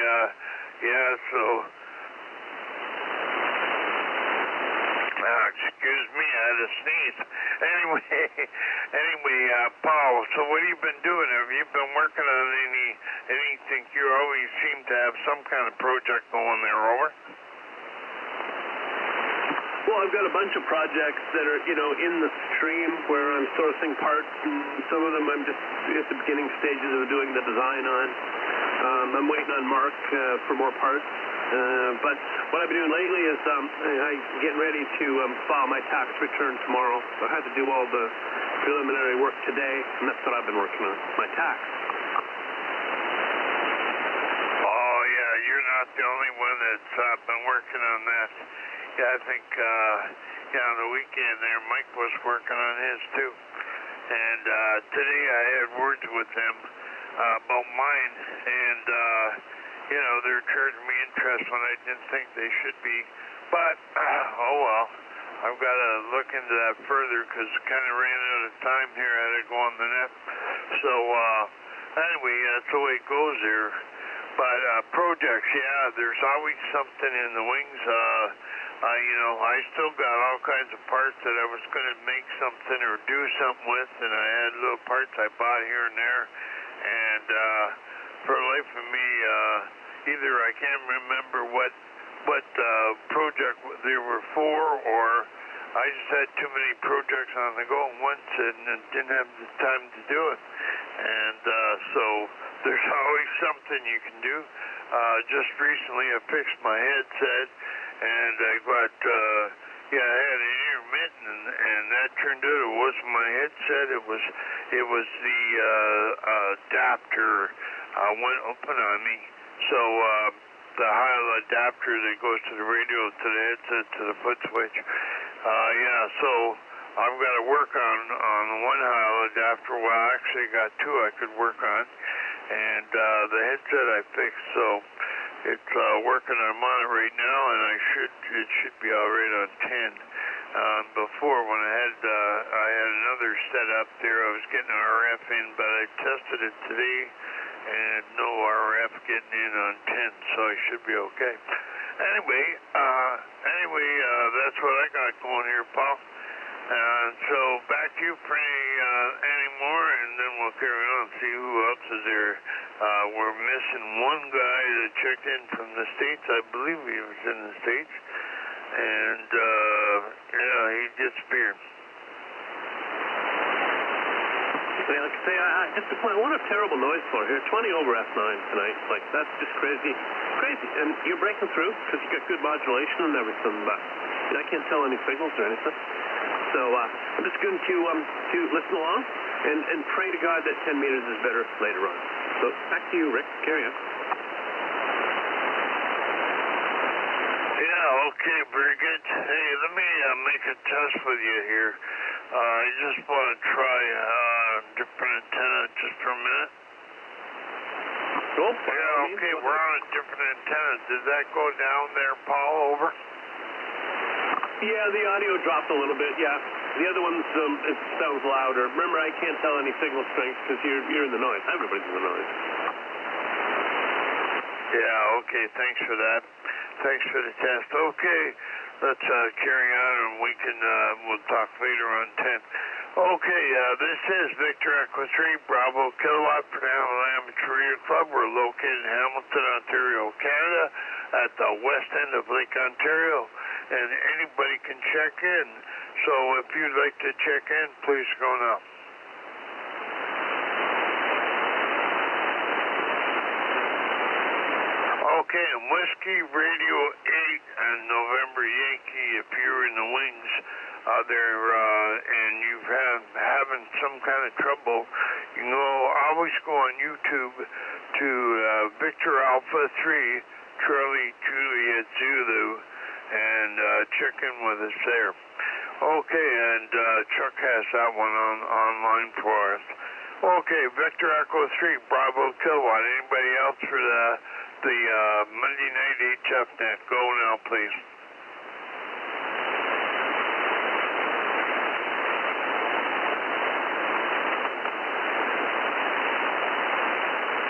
yeah, so, excuse me, I had to sneeze. Anyway, Paul, so what have you been doing? Have you been working on anything? You always seem to have some kind of project going there, over? Well, I've got a bunch of projects that are, in the stream where I'm sourcing parts, and some of them I'm just at the beginning stages of doing the design on. I'm waiting on Mark for more parts. But what I've been doing lately is I'm getting ready to file my tax return tomorrow. So I had to do all the preliminary work today, and that's what I've been working on, my tax. Oh, yeah, you're not the only one that's been working on that. Yeah, I think, on the weekend there, Mike was working on his too. And today I had words with them about mine, and, they're charging me interest when I didn't think they should be. But, oh well, I've got to look into that further because I kind of ran out of time here. I had to go on the net. So, anyway, that's the way it goes there. But projects, yeah, there's always something in the wings. I still got all kinds of parts that I was going to make something or do something with, and I had little parts I bought here and there. And for the life of me, either I can't remember what what project there were for, or I just had too many projects on the go at once and didn't have the time to do it. And so there's always something you can do. Just recently I fixed my headset, and I got, I had an intermittent, and that turned out it wasn't my headset, it was the adapter went open on me. So the Heil adapter that goes to the radio, to the headset, to the foot switch. So I've got to work on the one Heil adapter. Well, actually I got two I could work on, and the headset I fixed, so it's working. I'm on it right now, and it should be all right on 10. Before, when I had another setup there, I was getting RF in, but I tested it today, and no RF getting in on 10, so I should be okay. Anyway, that's what I got going here, Paul. So back to you for any more, and then we'll carry on and see who else is there. We're missing one guy that checked in from the States. I believe he was in the States, and he disappeared. Like I say, just a point. What a terrible noise floor here. 20 over F9 tonight. Like, that's just crazy. Crazy. And you're breaking through because you got good modulation and everything, but I can't tell any signals or anything. So I'm just going to listen along and pray to God that 10 meters is better later on. So back to you, Rick. Carry on. Yeah, okay, very good. Hey, let me make a test with you here. I just want to try different antenna just for a minute. Oh, yeah, okay, we're on a different antenna. Did that go down there, Paul, over? Yeah, the audio dropped a little bit, yeah. The other ones, it sounds louder. Remember, I can't tell any signal strength because you're in the noise. Everybody's in the noise. Yeah, okay, thanks for that. Thanks for the test. Okay, let's carry on, and we'll talk later on 10. Okay, this is Victor Echo 3, Bravo Kilowatt for the Hamilton Amateur Radio Club. We're located in Hamilton, Ontario, Canada, at the west end of Lake Ontario, and anybody can check in. So if you'd like to check in, please go now. Okay, and Whiskey Radio 8 and November Yankee, if you're in the wings there and you've having some kind of trouble, you can always go on YouTube to Victor Alpha 3, Charlie Juliet Zulu, and check in with us there. Okay, and Chuck has that one online for us. Okay, Victor Echo 3, Bravo Kilowatt. Anybody else for the Monday night HF net? Go now, please.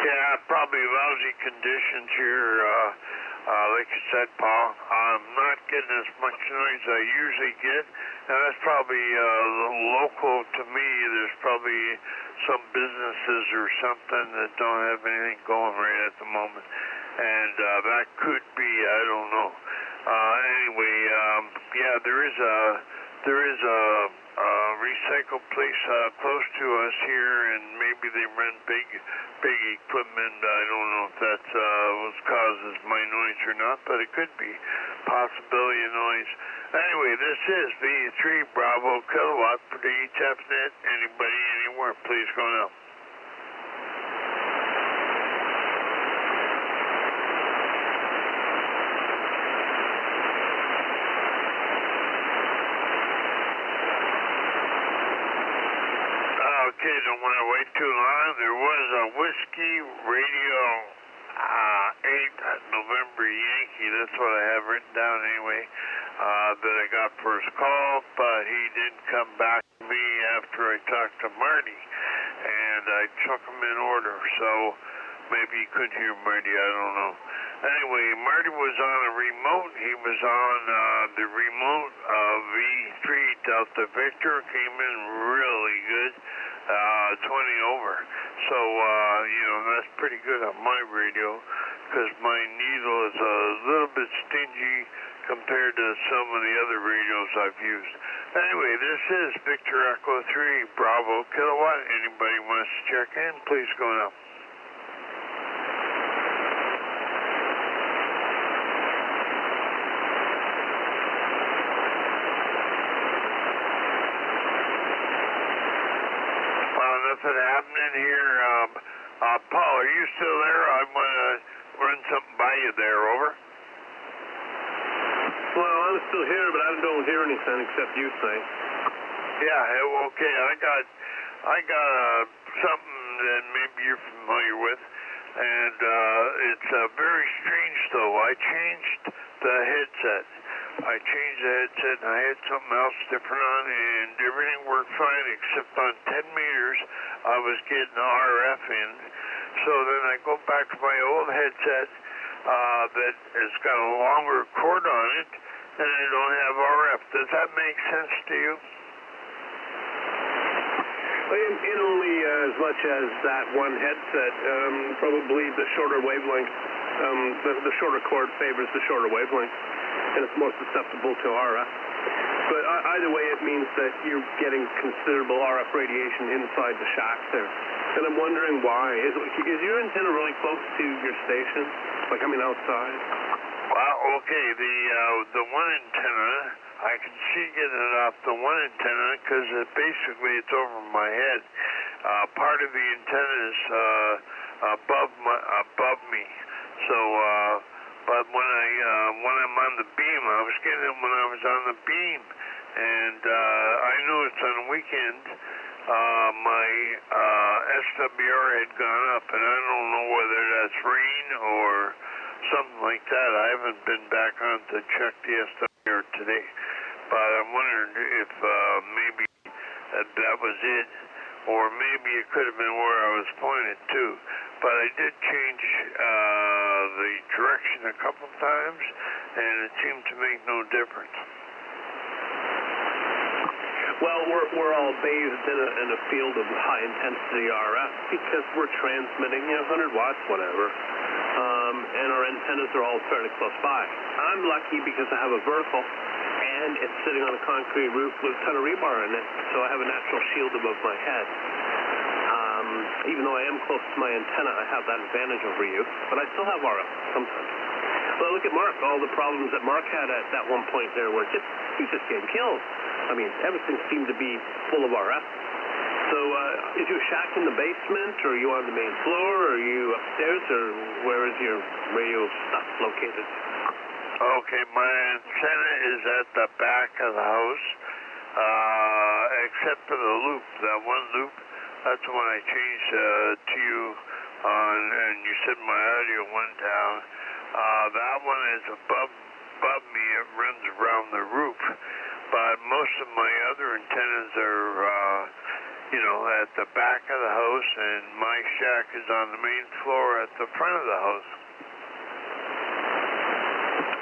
Yeah, probably lousy conditions here. Like you said, Paul, I'm not getting as much noise as I usually get, and that's probably local to me. There's probably some businesses or something that don't have anything going right at the moment, and that could be, I don't know. Anyway, yeah, there is a recycle place close to us here, and maybe they rent big equipment. I don't know if that's what causes my noise or not, but it could be possibility of noise. Anyway, this is VA3 Bravo Kilowatt for the HF net. Anybody anywhere, please go now. Okay, don't want to wait too long. There was a Whiskey Radio 8 November Yankee. That's what I have written down anyway, that I got for his call, but he didn't come back to me after I talked to Marty, and I took him in order, so maybe you couldn't hear Marty, I don't know. Anyway, Marty was on a remote. He was on the remote V3 Delta Victor. Came in really good, 20 over. So, that's pretty good on my radio. because my needle is a little bit stingy compared to some of the other radios I've used. Anyway, this is Victor Echo 3 Bravo Kilowatt. Anybody wants to check in, please go now. Nothing happening here. Paul, are you still there? I'm going to run something by you there, over. Well, I'm still here, but I don't hear anything except you say. Yeah, okay. I got something that maybe you're familiar with, and it's very strange, though. I changed the headset. I changed the headset, and I had something else different on, and everything worked fine, except on 10 meters, I was getting RF in. So then I go back to my old headset that has got a longer cord on it, and I don't have RF. Does that make sense to you? In only as much as that one headset, probably the shorter wavelength, the shorter cord favors the shorter wavelength, and it's more susceptible to RF. But either way, it means that you're getting considerable RF radiation inside the shack there. And I'm wondering why. Is your antenna really close to your station? Like, I mean, outside? Well, okay, the one antenna, I can see getting it off the one antenna because basically it's over my head. Part of the antenna is above me. So, but when I'm on the beam, I was getting it when I was on the beam, and I noticed on the weekend my SWR had gone up, and I don't know whether that's rain or something like that. I haven't been back on to check the SWR today, but I'm wondering if maybe that was it, or maybe it could have been where I was pointed to. But I did change the direction a couple times, and it seemed to make no difference. Well, we're all bathed in a field of high-intensity RF because we're transmitting 100 watts, whatever, and our antennas are all fairly close by. I'm lucky because I have a vertical, and it's sitting on a concrete roof with a ton of rebar in it, so I have a natural shield above my head. Even though I am close to my antenna, I have that advantage over you, but I still have RF sometimes. Well, look at Mark, all the problems that Mark had at that one point there where he's just getting killed. I mean, everything seemed to be full of RF. So, is your shack in the basement, or are you on the main floor, or are you upstairs, or where is your radio stuff located? Okay, my antenna is at the back of the house, except for the loop, that one loop. That's the one I changed to you on, and you said my audio went down. That one is above me. It runs around the roof. But most of my other antennas are, at the back of the house, and my shack is on the main floor at the front of the house.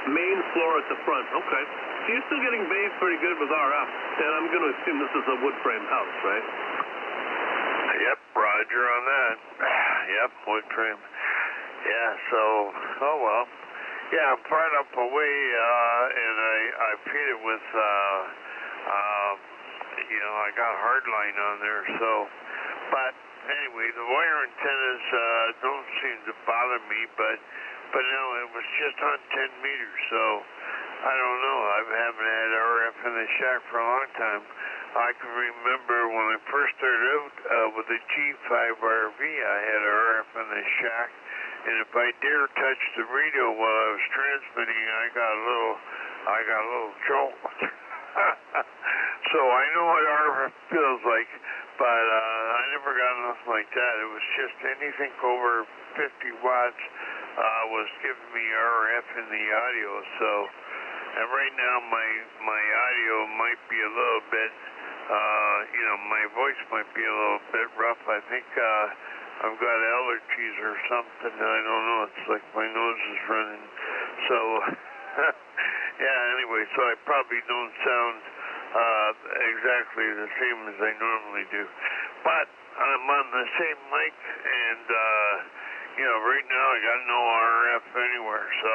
Main floor at the front, okay. So you're still getting bathed pretty good with RF, and I'm going to assume this is a wood frame house, right? Yep, roger on that. Yep, wood frame. Yeah, so, oh well. Yeah, I'm far enough away, and I feed it with, I got hardline on there, so, but anyway, the wire antennas don't seem to bother me, but no, it was just on 10 meters, so I don't know. I haven't had RF in the shack for a long time. I can remember when I first started out with the G5RV, I had RF in the shack, and if I dare touch the radio while I was transmitting, I got a little jolt. So I know what RF feels like, but I never got nothing like that. It was just anything over 50 watts was giving me RF in the audio. So, and right now my audio might be a little bit, my voice might be a little bit rough. I think I've got allergies or something. I don't know. It's like my nose is running. So, yeah, anyway, so I probably don't sound exactly the same as I normally do. But I'm on the same mic, and, you know, right now I got no RF anywhere, so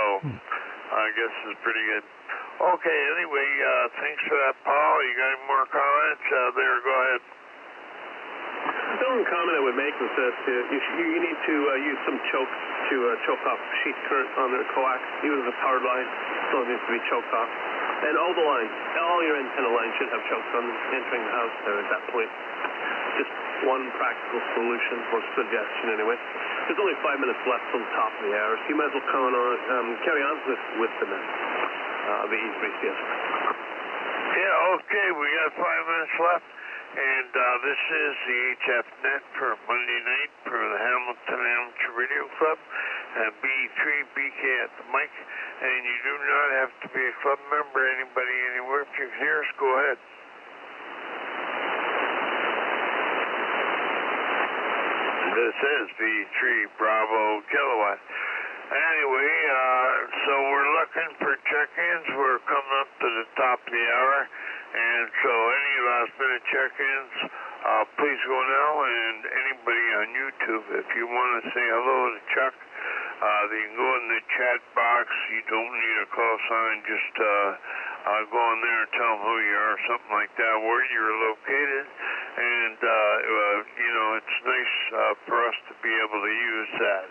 I guess it's pretty good. Okay, anyway, thanks for that, Paul. You got any more comments there? Go ahead. The only comment I would make was that you need to use some chokes to choke off sheet current on the coax. Even the powered line still needs to be choked off. And all the lines, all your antenna lines should have chokes on them entering the house there at that point. Just one practical solution, or suggestion anyway. There's only 5 minutes left till the top of the hour, so you might as well carry on with the VA3CJZ. Yeah, okay, we got 5 minutes left. And this is the HF Net for Monday night for the Hamilton Amateur Radio Club. B3BK at the mic. And you do not have to be a club member, anybody, anywhere. If you can hear us, go ahead. This is V3 Bravo Kilowatt. Anyway, so we're looking for check-ins. We're coming up to the top of the hour. And so any last-minute check-ins, please go now. And anybody on YouTube, if you want to say hello to Chuck, you can go in the chat box. You don't need a call sign. Just go in there and tell them who you are, something like that, where you're located. And, you know, it's nice for us to be able to use that.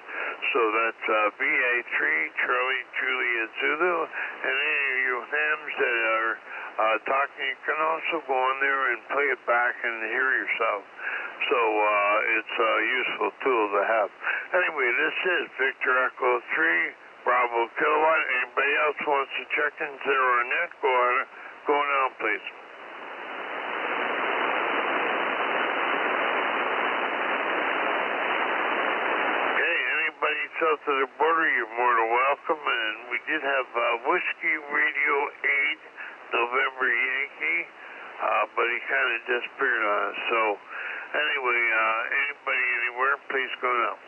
So that's VA3, Charlie, Juliet, Zulu, and any of you hams that are talking, you can also go on there and play it back and hear yourself. So it's a useful tool to have. Anyway, this is Victor Echo 3, Bravo Kilowatt. Anybody else wants to check in 0 or net, go now, please. South of the border, you're more than welcome. And we did have Whiskey Radio 8, November Yankee, but he kind of disappeared on us. So anyway, anybody anywhere, please go now.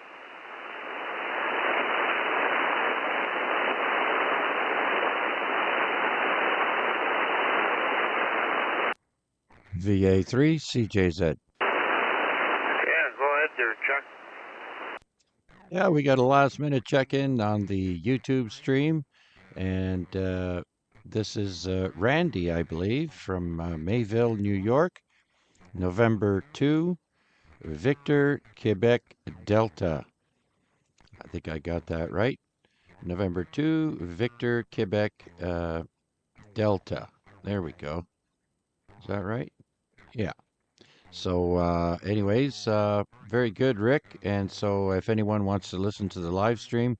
VA3CJZ. Yeah, go ahead there, Chuck. Yeah, we got a last-minute check-in on the YouTube stream, and this is Randy, I believe, from Mayville, New York, November 2, Victor, Quebec, Delta. I think I got that right. November 2, Victor, Quebec, Delta. There we go. Is that right? Yeah. So anyways, very good, Rick. And so if anyone wants to listen to the live stream,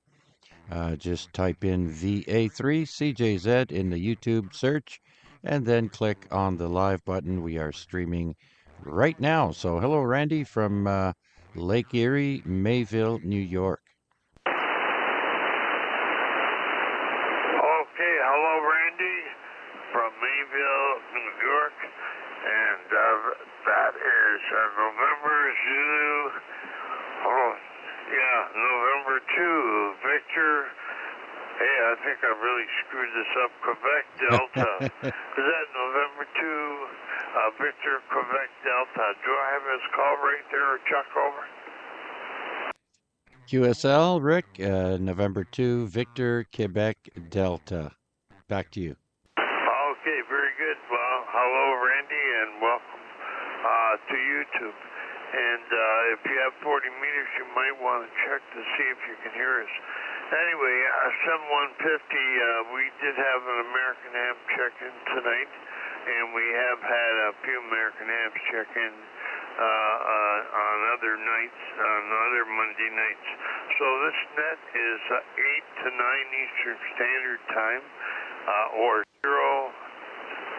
just type in VA3CJZ in the YouTube search and then click on the live button. We are streaming right now. So hello, Randy from Lake Erie, Mayville, New York. Okay, hello, Randy from Mayville, New York. And that is November Zulu. Oh, yeah, November 2, Victor. Hey, I think I really screwed this up. Quebec Delta. Is that November 2, Victor, Quebec Delta? Do I have his call right there, Chuck, over? QSL, Rick, November 2, Victor, Quebec Delta. Back to you. Okay, very good. Well, hello, Randy, and welcome to YouTube. And if you have 40 meters, you might want to check to see if you can hear us. Anyway, 7150, we did have an American Ham check-in tonight, and we have had a few American Hams check-in on other nights, on other Monday nights. So this net is 8 to 9 Eastern Standard Time, or 0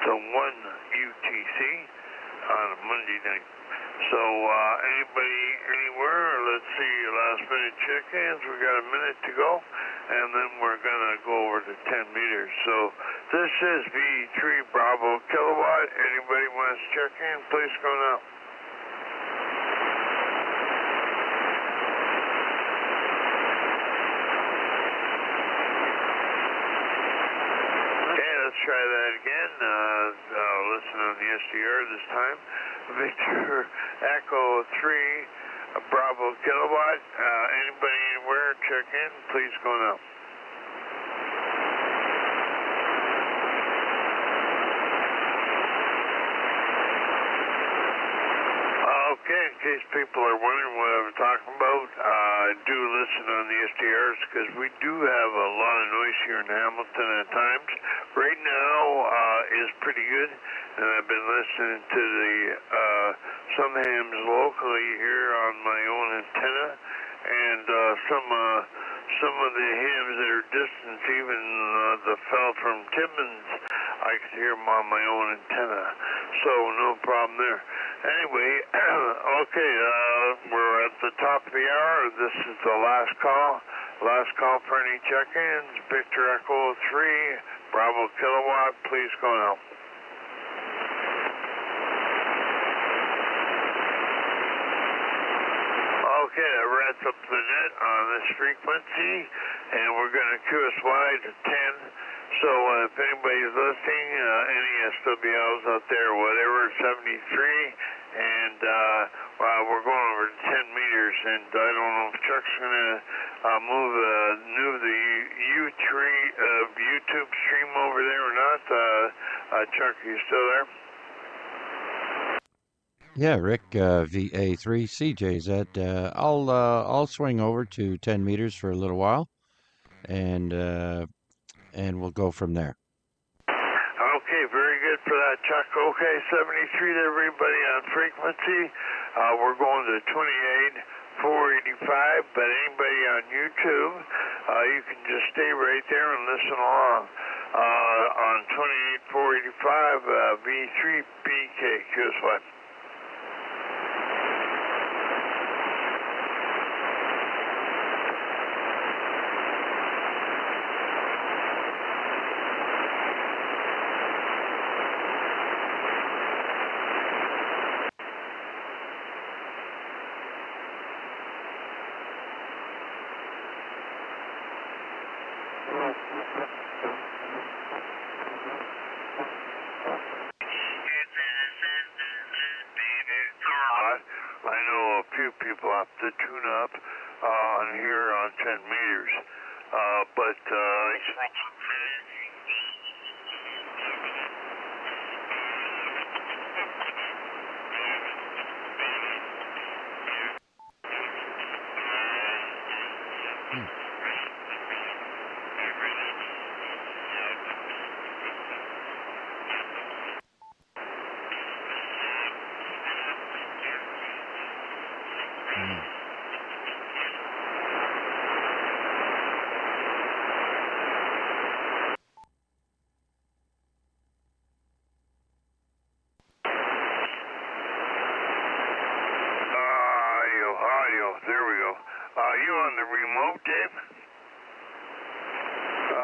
to 1 UTC on a Monday night. So anybody anywhere, let's see, last minute check-ins, we got a minute to go, and then we're going to go over to 10 meters. So this is V3 Bravo Kilowatt. Anybody wants to check in, please go now. Okay, let's try that again. Listen on the SDR this time. Victor Echo 3, Bravo Kilowatt. Anybody anywhere, check in, please go now. Okay, in case people are wondering what I'm talking about, do listen on the SDRs because we do have a lot of noise here in Hamilton at times. Right now is pretty good, and I've been listening to the some hams locally here on my own antenna, and some of the hams that are distant, even the fell from Timmins, I can hear them on my own antenna, so no problem there. Anyway, okay, we're at the top of the hour. This is the last call. Last call for any check-ins. Victor Echo 3, Bravo Kilowatt, please go now. Okay, that wraps up the net on this frequency, and we're going to QSY to 10. So if anybody's listening, any SWLs out there, whatever, 73, and we're going over to 10 meters, and I don't know if Chuck's going to move the YouTube stream over there or not. Chuck, are you still there? Yeah, Rick, VA3CJZ. I'll swing over to 10 meters for a little while, and we'll go from there. Okay, very good for that, Chuck. Okay, 73 to everybody on frequency. We're going to 28,485, but anybody on YouTube, you can just stay right there and listen along. On 28,485, V3BK, QSY. I know a few people have to tune up on here on 10 meters, but there we go. You on the remote, Dave?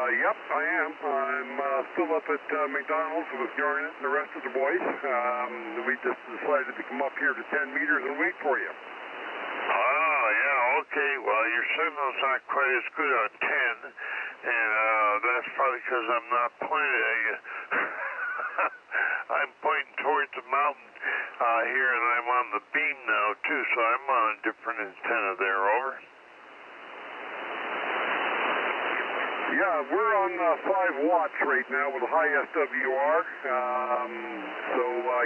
Yep, I am. I'm still up at McDonald's with Garnet and the rest of the boys. We just decided to come up here to 10 meters and wait for you. Oh, yeah, okay. Well, your signal's not quite as good on 10, and that's probably because I'm not pointed at you. I'm pointing towards the mountain here, and I'm on the beam now, too, so I'm on a different antenna there, over. Yeah, we're on 5 watts right now with a high SWR.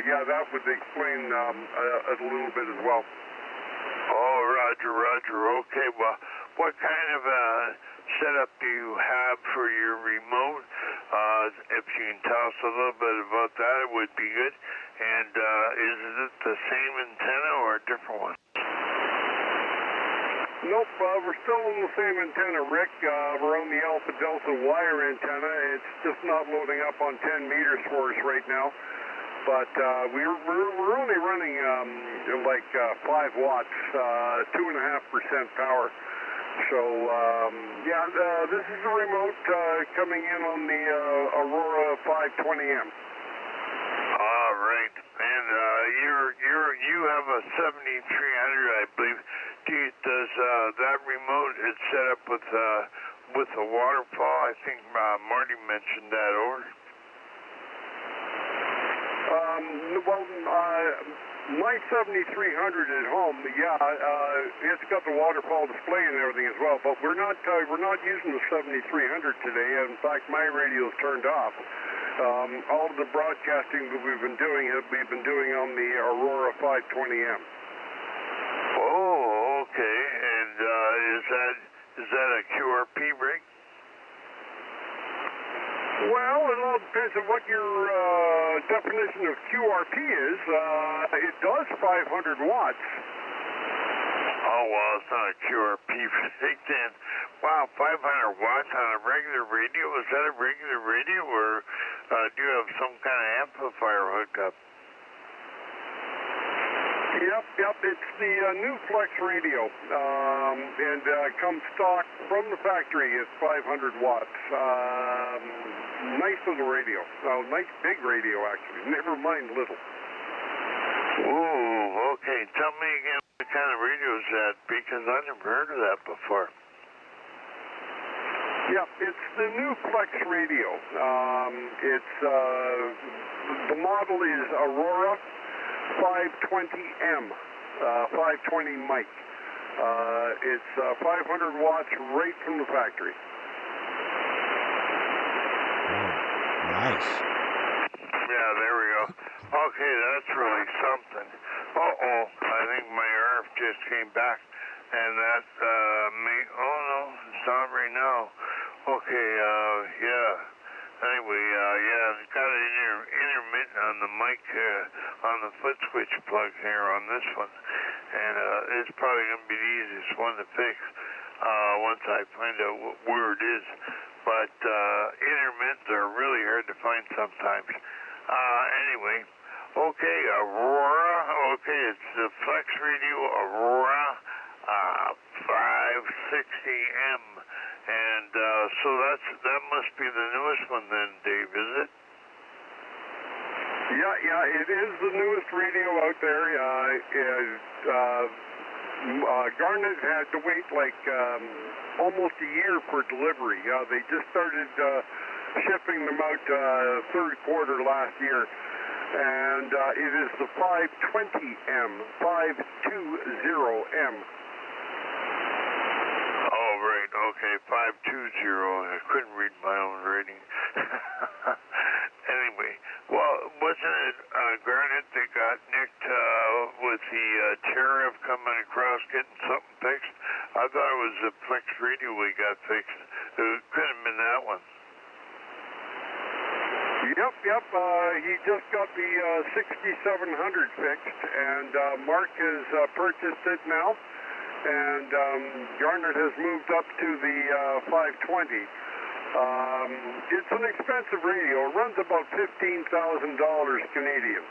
Yeah, that would explain it a little bit as well. Oh, roger. Okay, well, what kind of setup do you have for your remote? If you can tell us a little bit about that, it would be good. And is it the same antenna or a different one? Nope, we're still on the same antenna, Rick. We're on the Alpha Delta wire antenna. It's just not loading up on 10 meters for us right now. But we're only running like 5 watts, 2.5% power. So, yeah, this is the remote coming in on the Aurora 520M. All right, and you have a 7300, I believe. Does that remote is set up with a waterfall? I think Marty mentioned that, over. Well, my 7300 at home, it's got the waterfall display and everything as well, but we're not using the 7300 today. In fact, my radio's turned off. All of the broadcasting that we've been doing on the Aurora 520M. Oh, okay. And is that a QRP rig? Well, it all depends on what your definition of QRP is. It does 500 watts. Oh, well, it's not a QRP rig then. Wow, 500 watts on a regular radio? Is that a regular radio, or do you have some kind of amplifier hooked up? Yep, it's the new Flex radio, and comes stock from the factory at 500 watts. Nice little radio. Nice big radio, actually. Never mind little. Ooh, okay. Tell me again what kind of radio is that, because I never heard of that before. Yeah, it's the new Flex radio. The model is Aurora 520M, 520 mic. It's 500 watts right from the factory. Nice. Yeah, there we go. Okay, that's really something. Uh-oh, I think my RF just came back, and that oh no, it's not right now. Okay, yeah. Anyway, it's got an intermittent on the mic, on the foot switch plug here on this one, and it's probably going to be the easiest one to fix once I find out where it is. But intermittents are really hard to find sometimes. Anyway, okay, Aurora. Okay, it's the Flex Radio Aurora 560M, and so that must be the newest one then, Dave, is it? Yeah, it is the newest radio out there. Garnet had to wait like almost a year for delivery. They just started shipping them out third quarter last year. And it is the 520M, 520M. Oh, right, okay, 520. I couldn't read my own rating. Anyway, well, wasn't it Garnet that got nicked with the tariff coming across getting something fixed? I thought it was the Flex Radio we got fixed. It couldn't have been that one. Yep. He just got the 6700 fixed, and Mark has purchased it now, and Garnet has moved up to the 520. It's an expensive radio. It runs about $15,000 Canadian.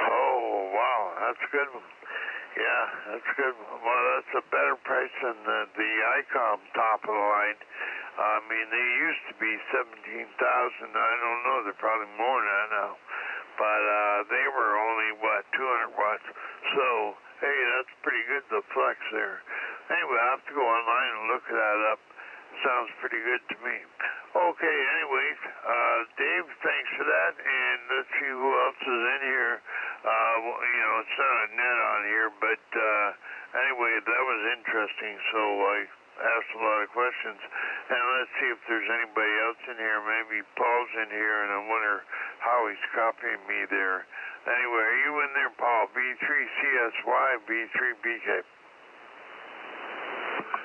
Oh, wow, that's a good one. Yeah, that's a good one. Well, that's a better price than the ICOM top of the line. I mean, they used to be 17,000. I don't know. They're probably more than that now. But they were only, 200 watts. So, hey, that's pretty good, the Flex there. Anyway, I have to go online and look that up. Sounds pretty good to me. Okay, anyway, Dave, thanks for that. And let's see who else is in here. It's not a net on here, but anyway, that was interesting. So I asked a lot of questions. And let's see if there's anybody else in here. Maybe Paul's in here, and I wonder how he's copying me there. Anyway, are you in there, Paul? V3CSY, V3BK.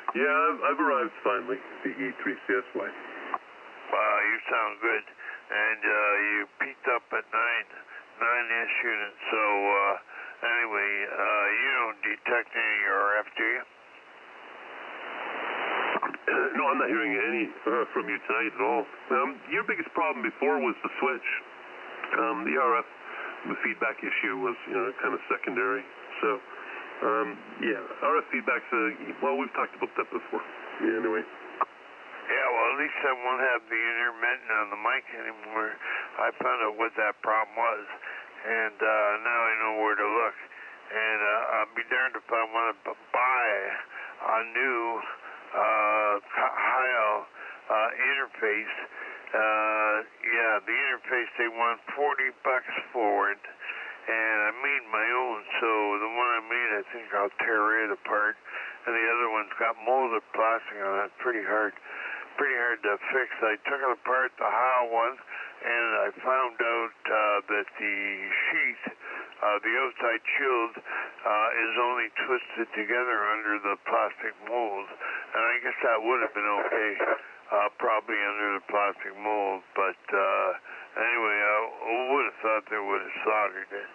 Yeah, I've arrived finally, the VA3CJZ. Wow, you sound good. And you peaked up at 9-ish units. So anyway, you don't detect any RF, do you? No, I'm not hearing any from you tonight at all. Your biggest problem before was the switch. The RF, the feedback issue was, kind of secondary. So, RF feedback's, we've talked about that before. Yeah, anyway. Yeah, well, at least I won't have the intermittent on the mic anymore. I found out what that problem was, and now I know where to look. And I'll be darned if I want to buy a new Heil interface. The interface, they want $40 for it, and I made my own. So the one I made, I think I'll tear it apart, and the other one's got molded plastic on it. Pretty hard to fix. I took it apart, the Heil one, and I found out that the sheet, the outside shield, is only twisted together under the plastic mold, and I guess that would have been okay, probably under the plastic mold, but anyway, I would have thought they would have soldered it.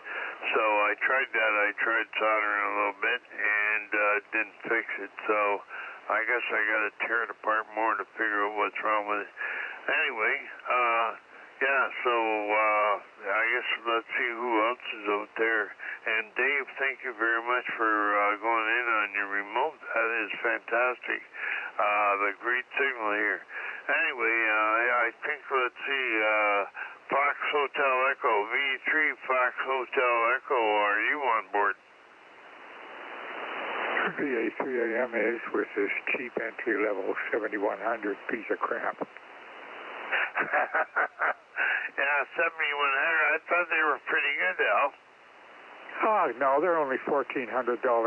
So I tried that. I tried soldering a little bit, and didn't fix it, so I guess I got to tear it apart more to figure out what's wrong with it. Anyway, yeah, so I guess let's see who else is out there. And Dave, thank you very much for going in on your remote. That is fantastic. The great signal here. Anyway, I think, let's see, Fox Hotel Echo, V3 Fox Hotel Echo, are you on board? VA3AM is with this cheap entry-level 7100 piece of crap. Yeah, 7100. I thought they were pretty good, Al. Oh, no, they're only $1,400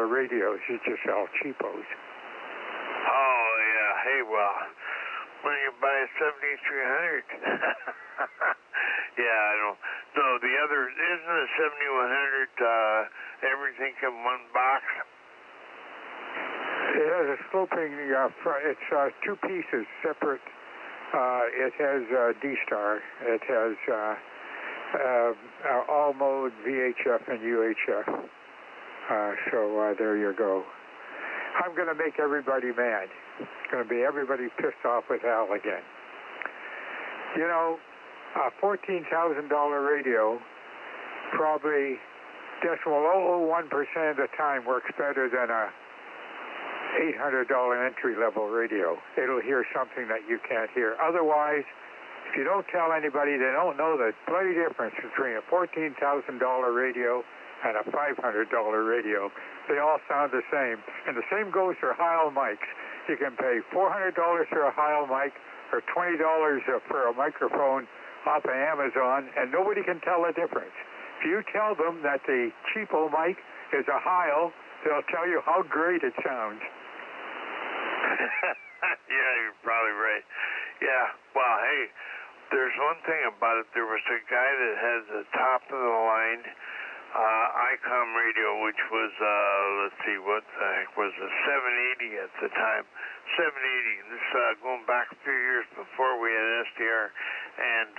radios. You just sell cheapos. Oh, yeah. Hey, well, when you buy a 7300. Yeah, I don't. No, the other, isn't a 7100 everything in one box? It has a sloping, it's two pieces separate. It has D-Star. It has all mode VHF and UHF. So there you go. I'm going to make everybody mad. It's going to be everybody pissed off with Al again. You know, a $14,000 radio, probably 0.001% of the time works better than a $800 entry-level radio. It'll hear something that you can't hear. Otherwise, if you don't tell anybody, they don't know the bloody difference between a $14,000 radio and a $500 radio. They all sound the same. And the same goes for Heil mics. You can pay $400 for a Heil mic or $20 for a microphone off of Amazon, and nobody can tell the difference. If you tell them that the cheapo mic is a Heil, they'll tell you how great it sounds. Yeah, you're probably right. Yeah, well, hey, there's one thing about it. There was a guy that had the top of the line ICOM radio, which was, let's see, what the heck was a 780 at the time. 780. This going back a few years before we had SDR. And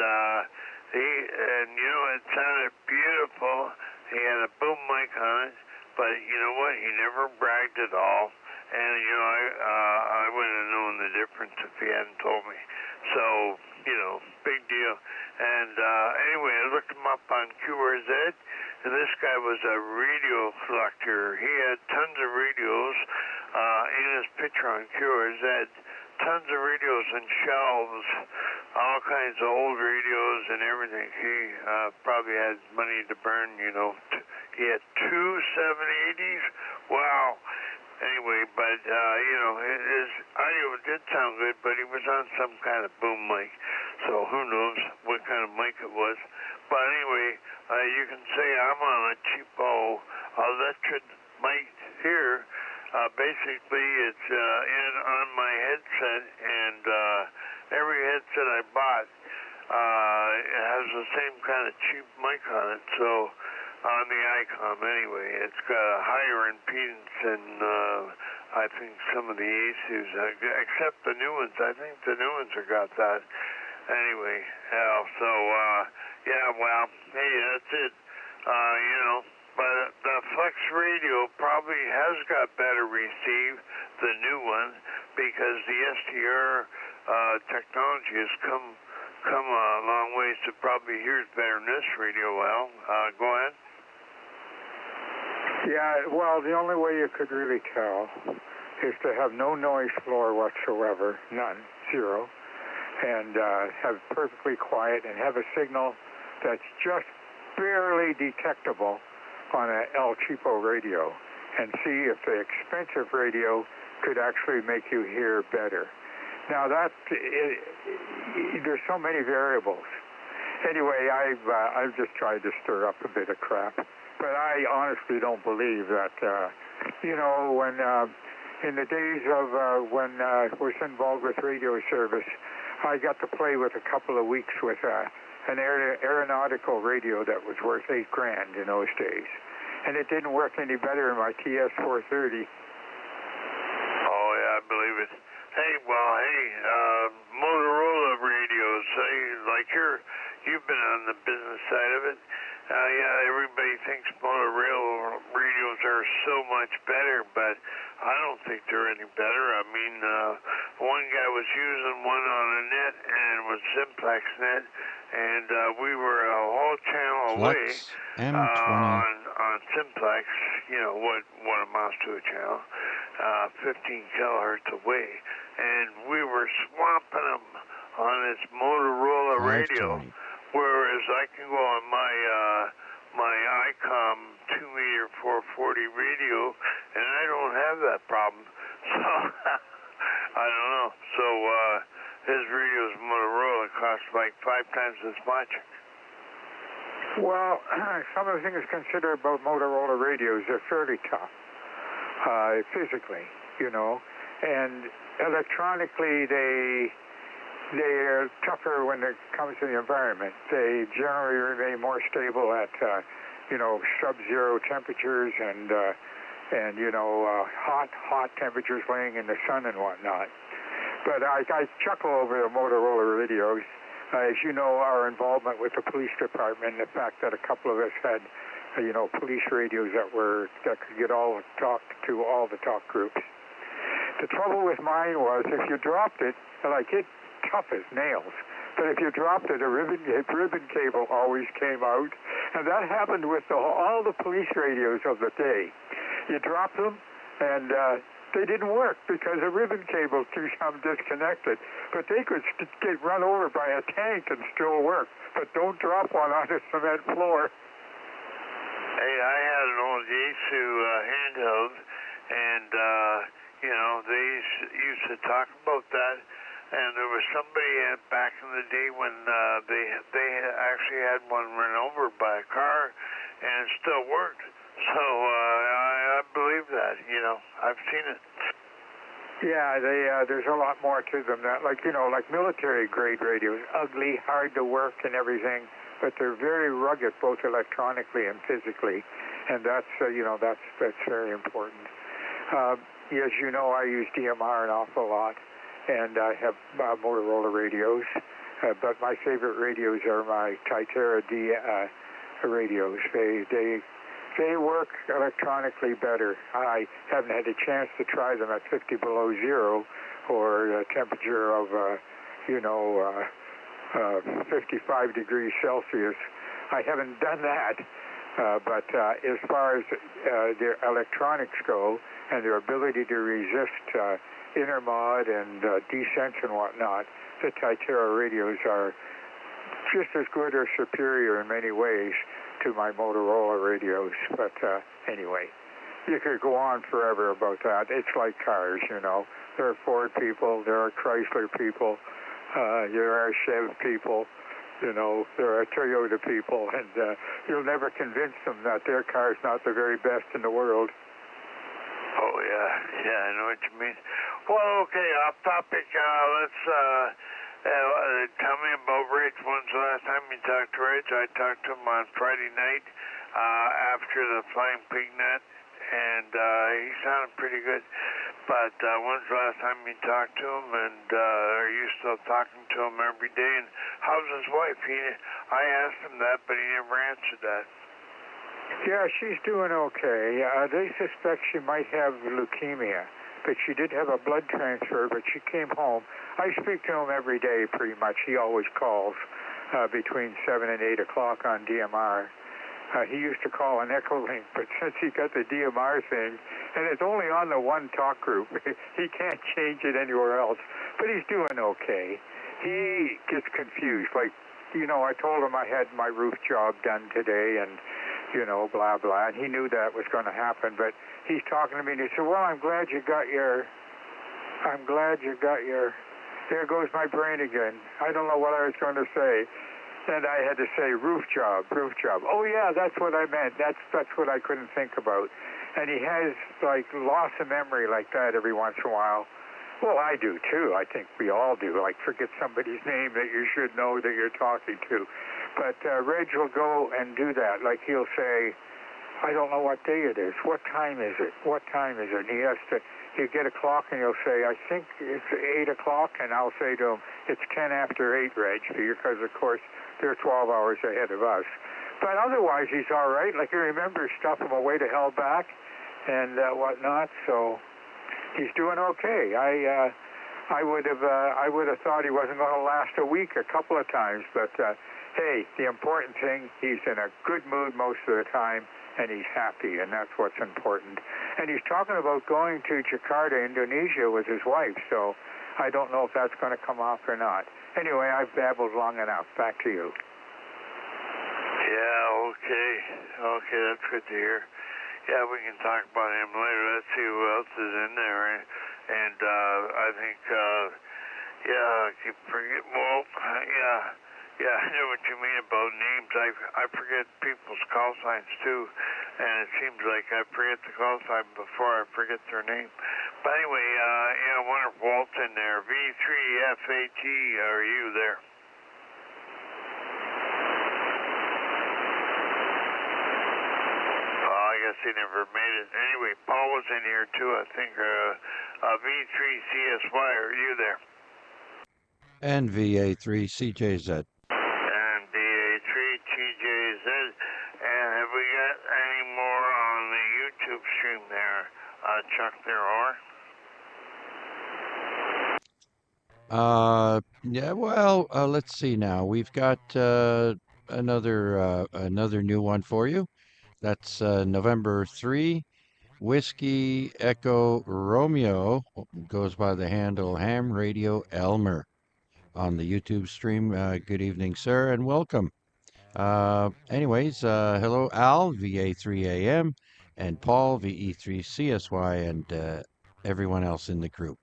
you know, it sounded beautiful. He had a boom mic on it. But you know what? He never bragged at all, and you know I wouldn't have known the difference if he hadn't told me. So you know, big deal. And anyway, I looked him up on QRZ, and this guy was a radio collector. He had tons of radios in his picture on QRZ. Tons of radios and shelves, all kinds of old radios and everything. He probably had money to burn, you know. He had two 780s. Wow. Anyway, but, you know, his audio did sound good, but he was on some kind of boom mic. So who knows what kind of mic it was. But anyway, you can say I'm on a cheapo electric mic here. Basically, it's on my headset, and every headset I bought it has the same kind of cheap mic on it. So on the ICOM, anyway, it's got a higher impedance than I think some of the ACUs, except the new ones. I think the new ones have got that. Anyway, so yeah, well, hey, that's it. You know. But the Flex Radio probably has got better receive, the new one, because the STR technology has come a long ways to probably hear it better than this radio. Well, go ahead. Yeah, well, the only way you could really tell is to have no noise floor whatsoever, none, zero, and have perfectly quiet and have a signal that's just barely detectable on an El Cheapo radio, and see if the expensive radio could actually make you hear better. Now there's so many variables, Anyway, I've just tried to stir up a bit of crap. But I honestly don't believe that, when in the days of when I was involved with radio service, I got to play with a couple of weeks with an aeronautical radio that was worth $8,000 in those days. And it didn't work any better in my TS-430. Oh, yeah, I believe it. Hey, Motorola radios, you've been on the business side of it. Everybody thinks Motorola radios are so much better, but I don't think they're any better. I mean, one guy was using one on a net, and it was Simplex net, and we were a whole channel away on Simplex, what amounts to a channel, 15 kilohertz away, and we were swamping them on this Motorola radio. Whereas I can go on my ICOM 2-meter 440 radio, and I don't have that problem. So I don't know. So his radio's Motorola costs like 5 times as much. Well, some of the things considered about Motorola radios are fairly tough, physically, and electronically they're tougher when it comes to the environment. They generally remain more stable at, sub-zero temperatures and hot temperatures laying in the sun and whatnot. But I chuckle over the Motorola radios. As you know, our involvement with the police department, the fact that a couple of us had, police radios that could get all the talk groups. The trouble with mine was if you dropped it, it tough as nails. But if you dropped it, a ribbon cable always came out. And that happened with all the police radios of the day. You dropped them, and they didn't work because a ribbon cable keeps them disconnected. But they could get run over by a tank and still work. But don't drop one on a cement floor. Hey, I had an old Yaesu handheld, and, they used to talk about that. And there was somebody back in the day when they actually had one run over by a car, and it still worked. So I believe that. I've seen it. Yeah, there's a lot more to them. That like military grade radios, ugly, hard to work, and everything, but they're very rugged, both electronically and physically, and that's very important. As you know, I use DMR an awful lot. And I have Motorola radios, but my favorite radios are my Titera D radios. They work electronically better. I haven't had a chance to try them at 50 below zero or a temperature of 55 degrees Celsius. I haven't done that. But as far as their electronics go and their ability to resist intermod and descents and whatnot, the Titera radios are just as good or superior in many ways to my Motorola radios. But anyway, you could go on forever about that. It's like cars, There are Ford people, there are Chrysler people, there are Chev people, there are Toyota people, and you'll never convince them that their car's not the very best in the world. Oh, yeah, I know what you mean. Well, okay, off topic, let's tell me about Rich. When's the last time you talked to Rich? I talked to him on Friday night after the Flying Pig Net, and he sounded pretty good. But when's the last time you talked to him, and are you still talking to him every day? And how's his wife? I asked him that, but he never answered that. Yeah, she's doing okay. They suspect she might have leukemia, but she did have a blood transfer, but she came home. I speak to him every day pretty much. He always calls between 7 and 8 o'clock on DMR. He used to call an Echo Link, but since he got the DMR thing, and it's only on the one talk group, he can't change it anywhere else. But he's doing okay. He gets confused. I told him I had my roof job done today, and blah, blah. And he knew that was going to happen, but he's talking to me, and he said, well, I'm glad you got your, there goes my brain again. I don't know what I was going to say. And I had to say roof job. Oh yeah, that's what I meant. That's what I couldn't think about. And he has like loss of memory like that every once in a while. Well, I do too. I think we all do. Like forget somebody's name that you should know that you're talking to. But Reg will go and do that. Like he'll say, I don't know what day it is. What time is it? What time is it? And he'll get a clock and he'll say, I think it's 8 o'clock. And I'll say to him, it's 10 after 8, Reg, because of course they're 12 hours ahead of us. But otherwise he's all right. Like he remembers stuff from away to hell back and whatnot. So he's doing okay. I would have thought he wasn't going to last a week a couple of times, but hey, the important thing, he's in a good mood most of the time, and he's happy, and that's what's important. And he's talking about going to Jakarta, Indonesia with his wife, so I don't know if that's going to come off or not. Anyway, I've babbled long enough. Back to you. Yeah, okay, that's good to hear. Yeah, we can talk about him later. Let's see who else is in there. And I think, I keep forgetting. Well, yeah, I know what you mean about names. I forget people's call signs too, and it seems like I forget the call sign before I forget their name. But anyway, I wonder if Walt's in there. V3FAT, are you there? I guess he never made it. Anyway, Paul was in here too, I think. V3CSY, are you there? And VA3CJZ. And VA3CJZ. And have we got any more on the YouTube stream there, Chuck, there are? Yeah, well, let's see now. We've got another new one for you. That's November 3, Whiskey Echo Romeo, goes by the handle Ham Radio Elmer on the YouTube stream. Good evening, sir, and welcome. Anyways, hello, Al, VA3AM, and Paul, VE3CSY, and everyone else in the group.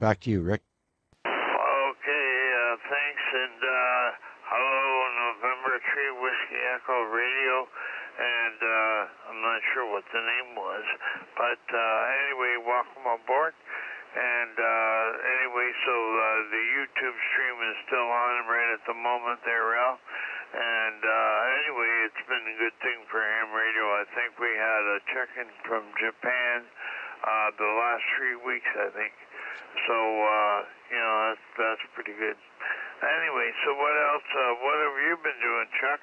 Back to you, Rick. Okay, thanks, and hello, November 3 Whiskey Echo Radio, and I'm not sure what the name was, but anyway, welcome aboard. And anyway, so the YouTube stream is still on right at the moment there, Al. And anyway, it's been a good thing for ham radio. I think we had a check-in from Japan the last 3 weeks, I think. So, that's pretty good. Anyway, so what else? What have you been doing, Chuck?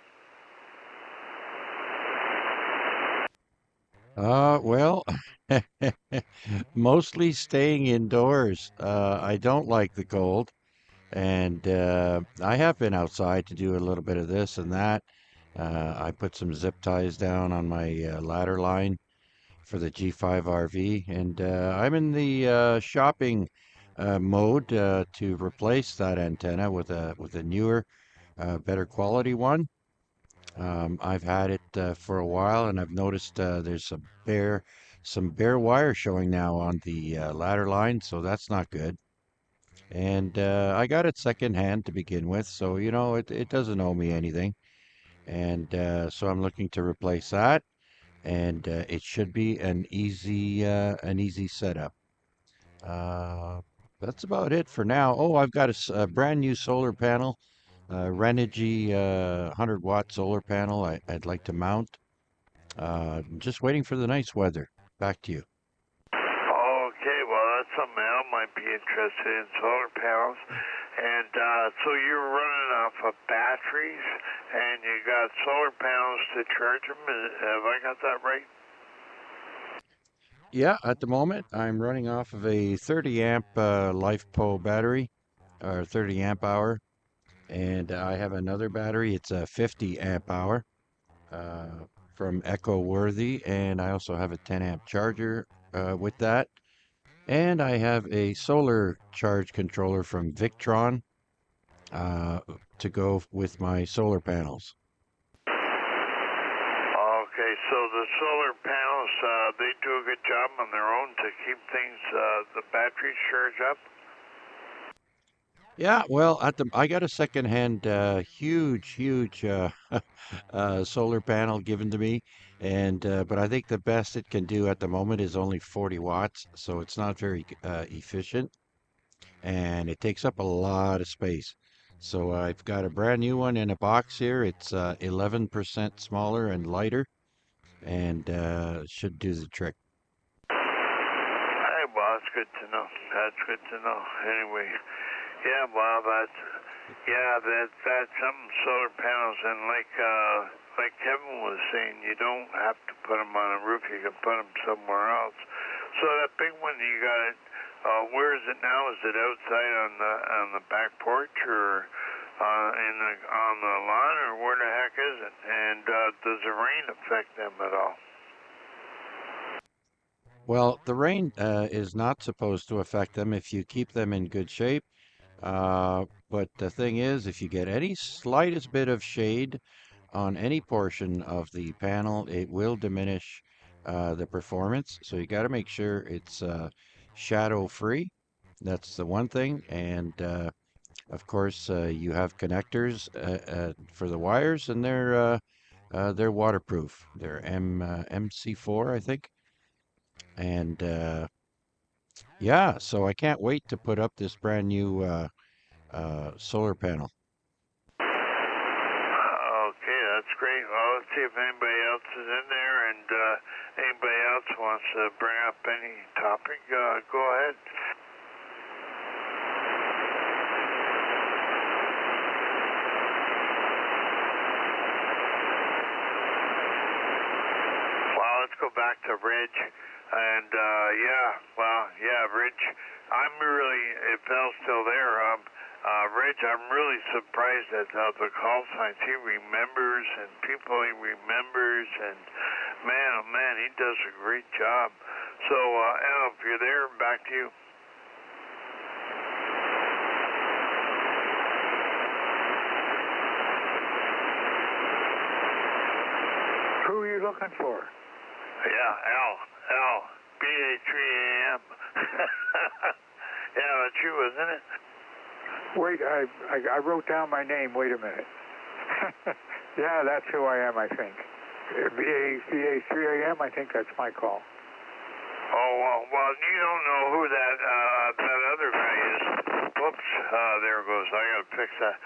Well, mostly staying indoors. I don't like the cold, and I have been outside to do a little bit of this and that. I put some zip ties down on my ladder line for the G5 RV, and I'm in the shopping mode to replace that antenna with a newer, better quality one. I've had it for a while, and I've noticed there's some bare wire showing now on the ladder line, so that's not good. And I got it secondhand to begin with, so it doesn't owe me anything. And so I'm looking to replace that, and it should be an easy setup. That's about it for now. Oh, I've got a brand new solar panel. Renogy 100-watt solar panel I'd like to mount. Just waiting for the nice weather. Back to you. Okay, well, that's something Al might be interested in, solar panels. And so you're running off of batteries, and you got solar panels to charge them. Have I got that right? Yeah, at the moment, I'm running off of a 30 amp LifePo battery, or 30 amp hour. And I have another battery. It's a 50 amp hour from Echo Worthy. And I also have a 10 amp charger with that. And I have a solar charge controller from Victron to go with my solar panels. Okay, so the solar panels, they do a good job on their own to keep things, the batteries charged up? Yeah, well, I got a secondhand, huge solar panel given to me, and but I think the best it can do at the moment is only 40 watts, so it's not very efficient, and it takes up a lot of space. So I've got a brand new one in a box here. It's 11% smaller and lighter, and should do the trick. Hey, well, that's good to know. That's good to know. Anyway, yeah, well, that's some solar panels, and like Kevin was saying, you don't have to put them on a roof. You can put them somewhere else. So that big one, you got it. Where is it now? Is it outside on the back porch, or on the lawn, or where the heck is it? And does the rain affect them at all? Well, the rain is not supposed to affect them if you keep them in good shape. But the thing is, if you get any slightest bit of shade on any portion of the panel, it will diminish the performance. So you got to make sure it's shadow free. That's the one thing. And of course, you have connectors for the wires, and they're waterproof. They're MC4, I think. And yeah, so I can't wait to put up this brand new solar panel. Okay, that's great. Well, let's see if anybody else is in there, and anybody else wants to bring up any topic. Go ahead. Well, let's go back to Reg. And Reg, if Al's still there, Reg, I'm really surprised at the call signs he remembers and people he remembers, and man, oh man, he does a great job. So, Al, if you're there, back to you. Who are you looking for? Yeah, Al, VA3AM. Yeah, that's you, isn't it? Wait, I wrote down my name. Wait a minute. Yeah, that's who I am, I think. VA3AM, I think that's my call. Oh, well, you don't know who that other guy is. Whoops, there it goes. I gotta fix that.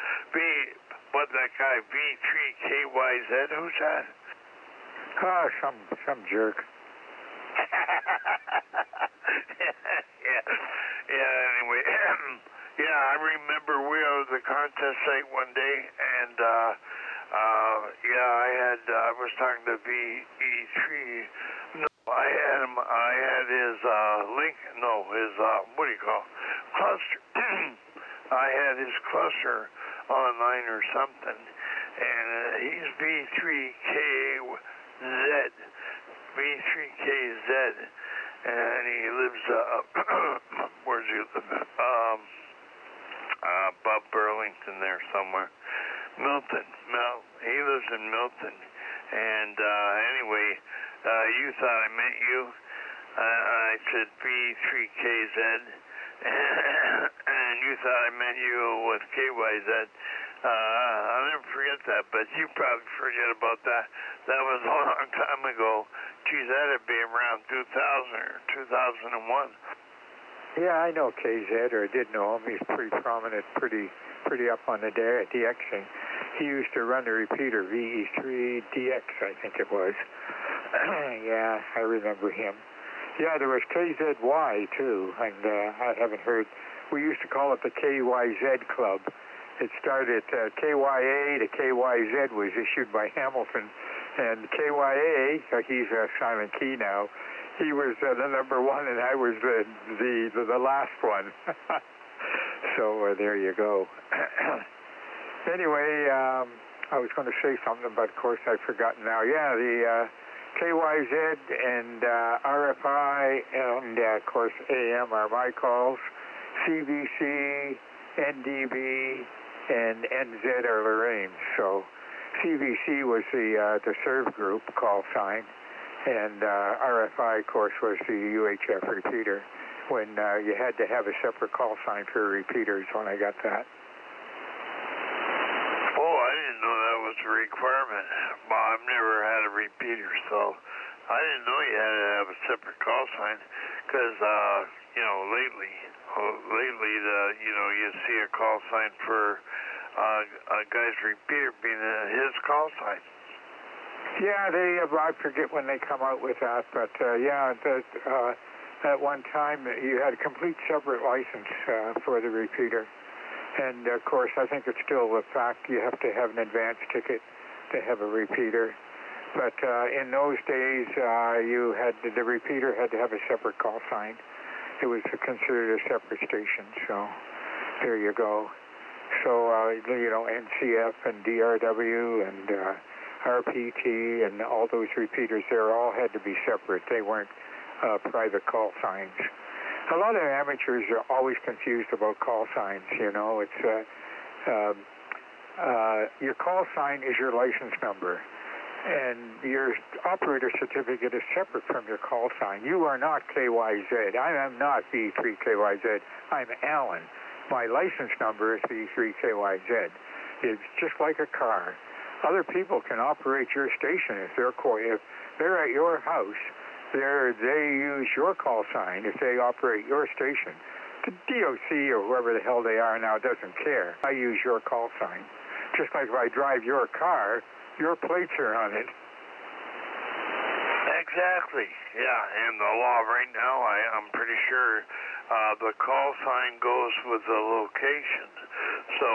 That guy, V3KYZ, who's that? Some jerk. Anyway, I remember we were at the contest site one day, and I was talking to VE3. No, I had his link. No, his what do you call it? Cluster. I had his cluster online or something, and he's V3KZ, and he lives where's he live? Above Burlington there somewhere. Milton. He lives in Milton. And anyway, you thought I meant you. I said V3KZ, and you thought I meant you with KYZ. I'll never forget that, but you probably forget about that. That was a long time ago. Geez, that'd be around 2000 or 2001. Yeah, I know KZ, or I did know him. He's pretty prominent, pretty up on the DXing. He used to run the repeater, VE3DX, I think it was. Yeah, I remember him. Yeah, there was KZY, too, and I haven't heard. We used to call it the KYZ Club. It started, KYA to KYZ was issued by Hamilton, and KYA, he's Simon Key now, he was the number one, and I was the last one. So there you go. Anyway, I was going to say something, but of course I've forgotten now. Yeah, the KYZ and RFI and of course AM are my calls. CVC, NDB, and NZ are Lorraine's. So CVC was the serve group call sign, and RFI, of course, was the UHF repeater. when you had to have a separate call sign for repeaters when I got that. Oh, I didn't know that was a requirement. Well, I've never had a repeater, so I didn't know you had to have a separate call sign. Because, you know, lately, you see a call sign for a guy's repeater being his call sign. Yeah, I forget when they come out with that, but at one time you had a complete separate license for the repeater. And, of course, I think it's still the fact you have to have an advance ticket to have a repeater. But in those days, the repeater had to have a separate call sign. It was considered a separate station, so there you go. So, NCF and DRW and RPT and all those repeaters there all had to be separate. They weren't private call signs. A lot of amateurs are always confused about call signs, you know. It's your call sign is your license number, and your operator certificate is separate from your call sign. You are not KYZ. I am not VA3CJZ. I'm Alan. My license number is VA3CJZ. It's just like a car. Other people can operate your station if they're at your house. They use your call sign if they operate your station. The DOC or whoever the hell they are now doesn't care. I use your call sign. Just like if I drive your car, your plates are on it. Exactly. Yeah, and the law right now, I'm pretty sure the call sign goes with the location. So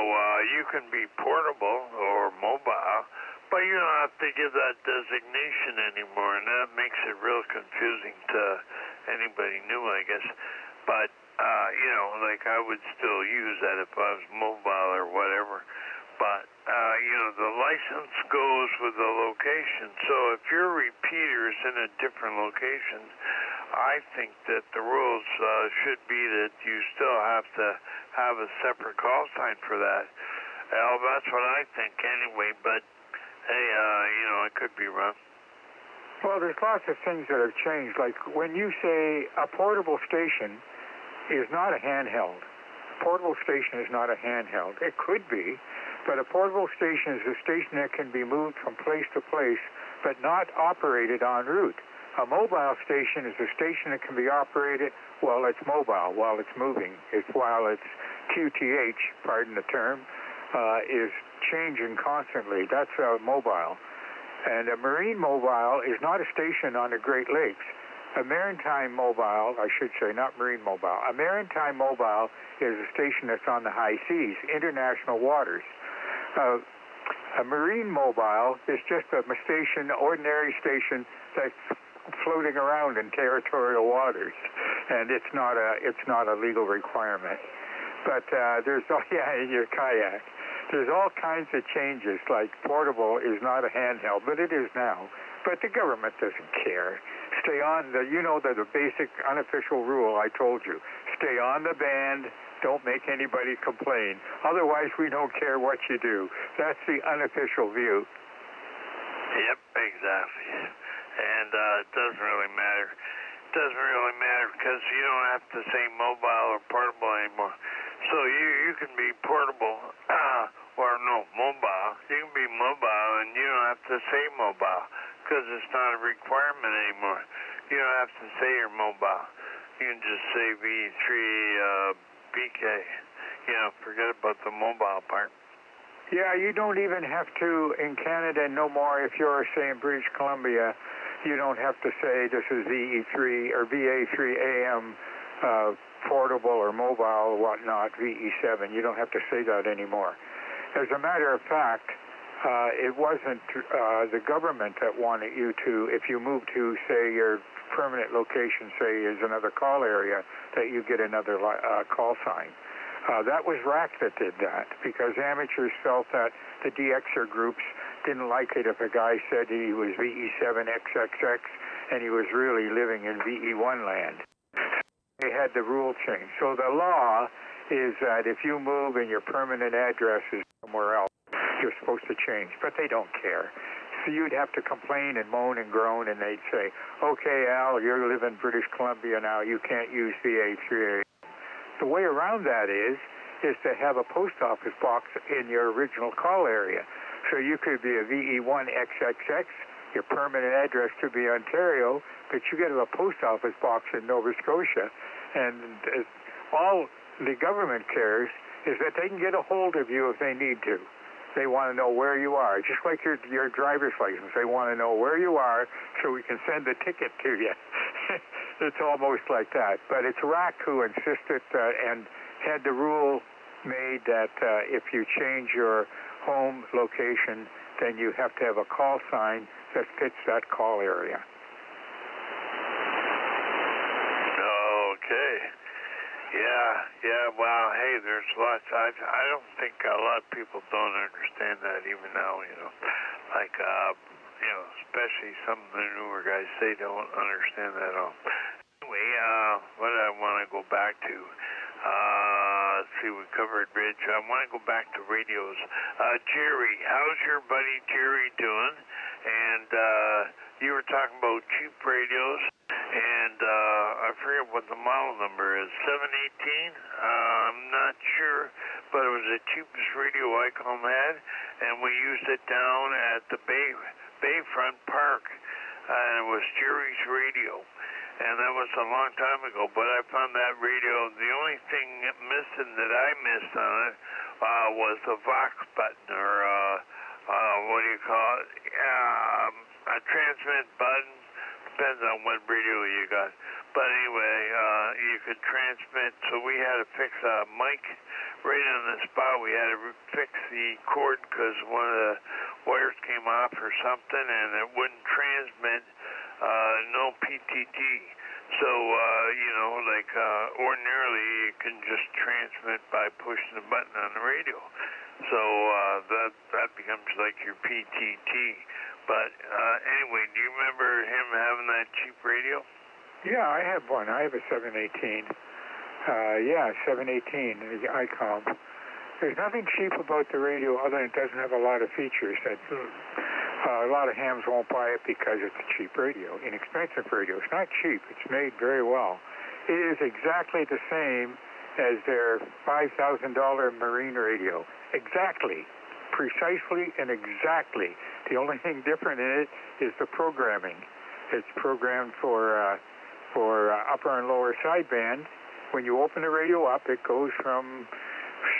you can be portable or mobile, but you don't have to give that designation anymore, and that makes it real confusing to anybody new, I guess. But, like I would still use that if I was mobile or whatever. But, the license goes with the location. So if your repeater is in a different location, I think that the rules should be that you still have to have a separate call sign for that. Well, that's what I think anyway, but hey, I could be wrong. Well, there's lots of things that have changed. Like when you say a portable station is not a handheld. A portable station is not a handheld. It could be, but a portable station is a station that can be moved from place to place, but not operated en route. A mobile station is a station that can be operated while it's mobile, while it's moving. While it's QTH, pardon the term, is changing constantly. That's mobile. And a marine mobile is not a station on the Great Lakes. A maritime mobile, I should say, not marine mobile. A maritime mobile is a station that's on the high seas, international waters. A marine mobile is just a station, ordinary station that's floating around in territorial waters, and it's not a legal requirement. But in your kayak. There's all kinds of changes, like portable is not a handheld, but it is now. But the government doesn't care. Stay on the basic unofficial rule I told you. Stay on the band, don't make anybody complain. Otherwise, we don't care what you do. That's the unofficial view. Yep, exactly. And it doesn't really matter. It doesn't really matter because you don't have to say mobile or portable anymore. So you can be portable, mobile. You can be mobile and you don't have to say mobile because it's not a requirement anymore. You don't have to say you're mobile. You can just say V3BK. Forget about the mobile part. Yeah, you don't even have to in Canada no more. If you're, say, in British Columbia, you don't have to say this is VE3 or VA3AM portable or mobile or whatnot, VE7. You don't have to say that anymore. As a matter of fact, it wasn't the government that wanted you to, if you move to, say, your permanent location, say, is another call area, that you get another call sign. That was RAC that did that, because amateurs felt that the DXer groups didn't like it if a guy said he was VE7XXX and he was really living in VE1 land. They had the rule change. So the law is that if you move and your permanent address is somewhere else, you're supposed to change, but they don't care. So you'd have to complain and moan and groan, and they'd say, okay, Al, you live in British Columbia now, you can't use VA3. The way around that is to have a post office box in your original call area. So you could be a VE1XXX, your permanent address could be Ontario, but you get a post office box in Nova Scotia, and all the government cares is that they can get a hold of you if they need to. They want to know where you are, just like your driver's license. They want to know where you are so we can send a ticket to you. It's almost like that. But it's RAC who insisted and had the rule made that if you change your home location, then you have to have a call sign that fits that call area. Okay. Yeah, well, hey, there's lots. I don't think a lot of people don't understand that even now, like, especially some of the newer guys, they don't understand that at all. Anyway, what I want to go back to, let's see, we covered Rich. I want to go back to radios. Jerry, how's your buddy Jerry doing? And you were talking about cheap radios. And I forget what the model number is, 718? I'm not sure, but it was the cheapest radio Icom had, and we used it down at the Bayfront Park, and it was Jerry's radio. And that was a long time ago, but I found that radio, the only thing missing that I missed on it was the Vox button, or what do you call it, a transmit button. Depends on what radio you got. But anyway, you could transmit, so we had to fix a mic right on the spot. We had to fix the cord because one of the wires came off or something, and it wouldn't transmit, no PTT. So, ordinarily you can just transmit by pushing the button on the radio. So that becomes like your PTT. But anyway, do you remember him having that cheap radio? Yeah, I have one. I have a 718. 718 ICOM. There's nothing cheap about the radio other than it doesn't have a lot of features. A lot of hams won't buy it because it's a cheap radio, inexpensive radio. It's not cheap. It's made very well. It is exactly the same as their $5,000 Marine radio. Exactly. Precisely and exactly. The only thing different in it is the programming. It's programmed for upper and lower sideband. When you open the radio up, it goes from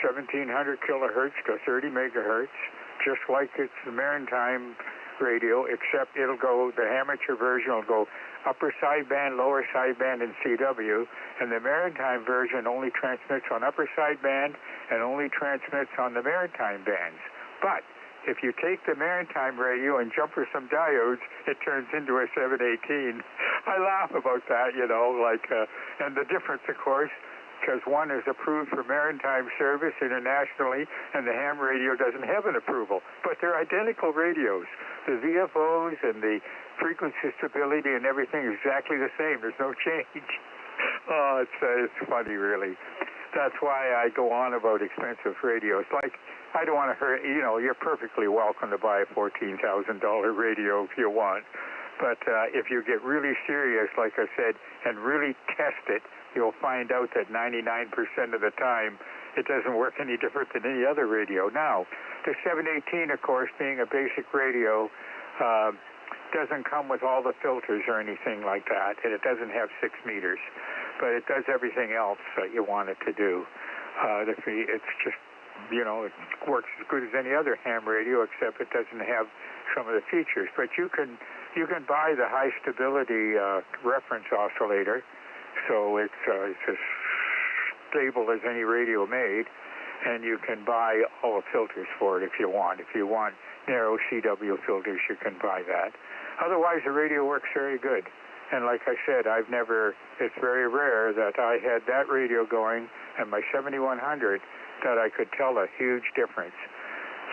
1700 kilohertz to 30 megahertz, just like it's the maritime radio, except it'll go, the amateur version will go upper sideband, lower sideband, and CW, and the maritime version only transmits on upper sideband and only transmits on the maritime bands. But if you take the maritime radio and jump for some diodes, it turns into a 718. I laugh about that, and the difference, of course, because one is approved for maritime service internationally, and the ham radio doesn't have an approval. But they're identical radios. The VFOs and the frequency stability and everything is exactly the same. There's no change. Oh, it's funny, really. That's why I go on about expensive radios. Like, I don't want to hurt, you're perfectly welcome to buy a $14,000 radio if you want. But if you get really serious, like I said, and really test it, you'll find out that 99% of the time it doesn't work any different than any other radio. Now, the 718, of course, being a basic radio, doesn't come with all the filters or anything like that, and it doesn't have 6 meters. But it does everything else that you want it to do. It's just, it works as good as any other ham radio, except it doesn't have some of the features. But you can buy the high stability reference oscillator, so it's as stable as any radio made, and you can buy all the filters for it if you want. If you want narrow CW filters, you can buy that. Otherwise, the radio works very good. And like I said, it's very rare that I had that radio going and my 7100 that I could tell a huge difference.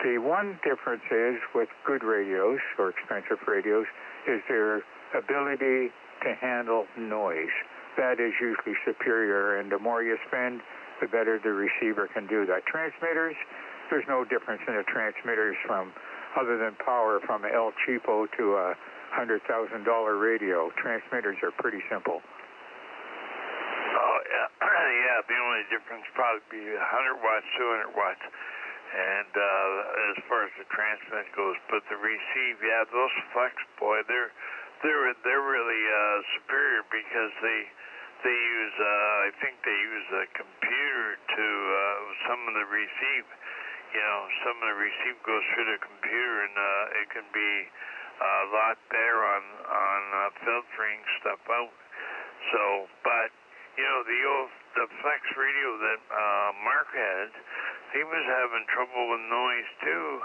The one difference is with good radios or expensive radios is their ability to handle noise. That is usually superior, and the more you spend, the better the receiver can do that. Transmitters, there's no difference in the transmitters from other than power from El Cheapo to a $100,000 radio. Transmitters are pretty simple. Oh, yeah. Yeah, the only difference probably be 100 watts, 200 watts. And as far as the transmit goes, but the receive, yeah, those flex, boy, they're really superior because they use I think they use a computer to some of the receive. You know, some of the receive goes through the computer, and it can be a lot better on filtering stuff out. So, but you know, the flex radio that Mark had, he was having trouble with noise too.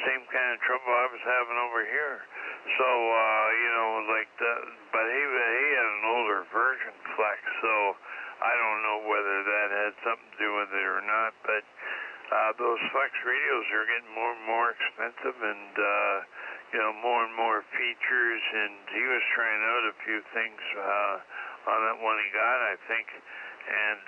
Same kind of trouble I was having over here. So, you know, but he had an older version flex, so I don't know whether that had something to do with it or not. But those flex radios are getting more and more expensive, and you know, more and more features. And he was trying out a few things on that one he got, I think, and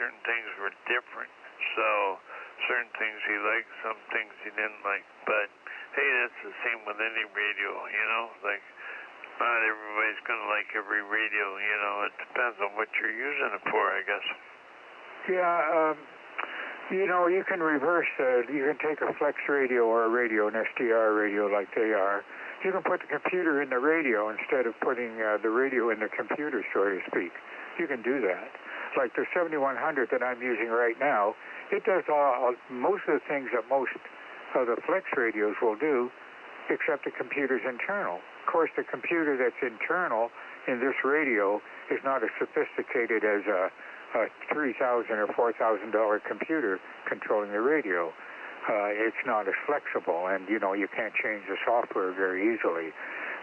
certain things were different. So certain things he liked, some things he didn't like. But hey, that's the same with any radio, you know. Like, not everybody's gonna like every radio, you know. It depends on what you're using it for, I guess. Yeah, you know, you can reverse you can take a flex radio or a radio, an SDR radio like they are. You can put the computer in the radio instead of putting the radio in the computer, so to speak. You can do that. Like the 7100 that I'm using right now, it does most of the things that most of the flex radios will do, except the computer's internal. Of course, the computer that's internal in this radio is not as sophisticated as a $3,000 or $4,000 computer controlling the radio. It's not as flexible, and you know, you can't change the software very easily.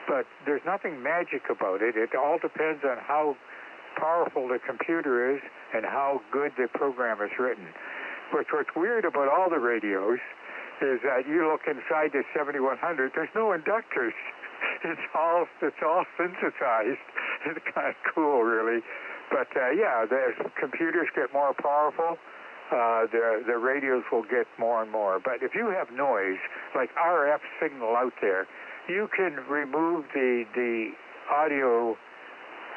But there's nothing magic about it. It all depends on how powerful the computer is and how good the program is written. But what's weird about all the radios is that you look inside the 7100, there's no inductors. It's all synthesized. It's kind of cool, really. But yeah, the computers get more powerful. The radios will get more and more. But if you have noise, like RF signal out there, you can remove the audio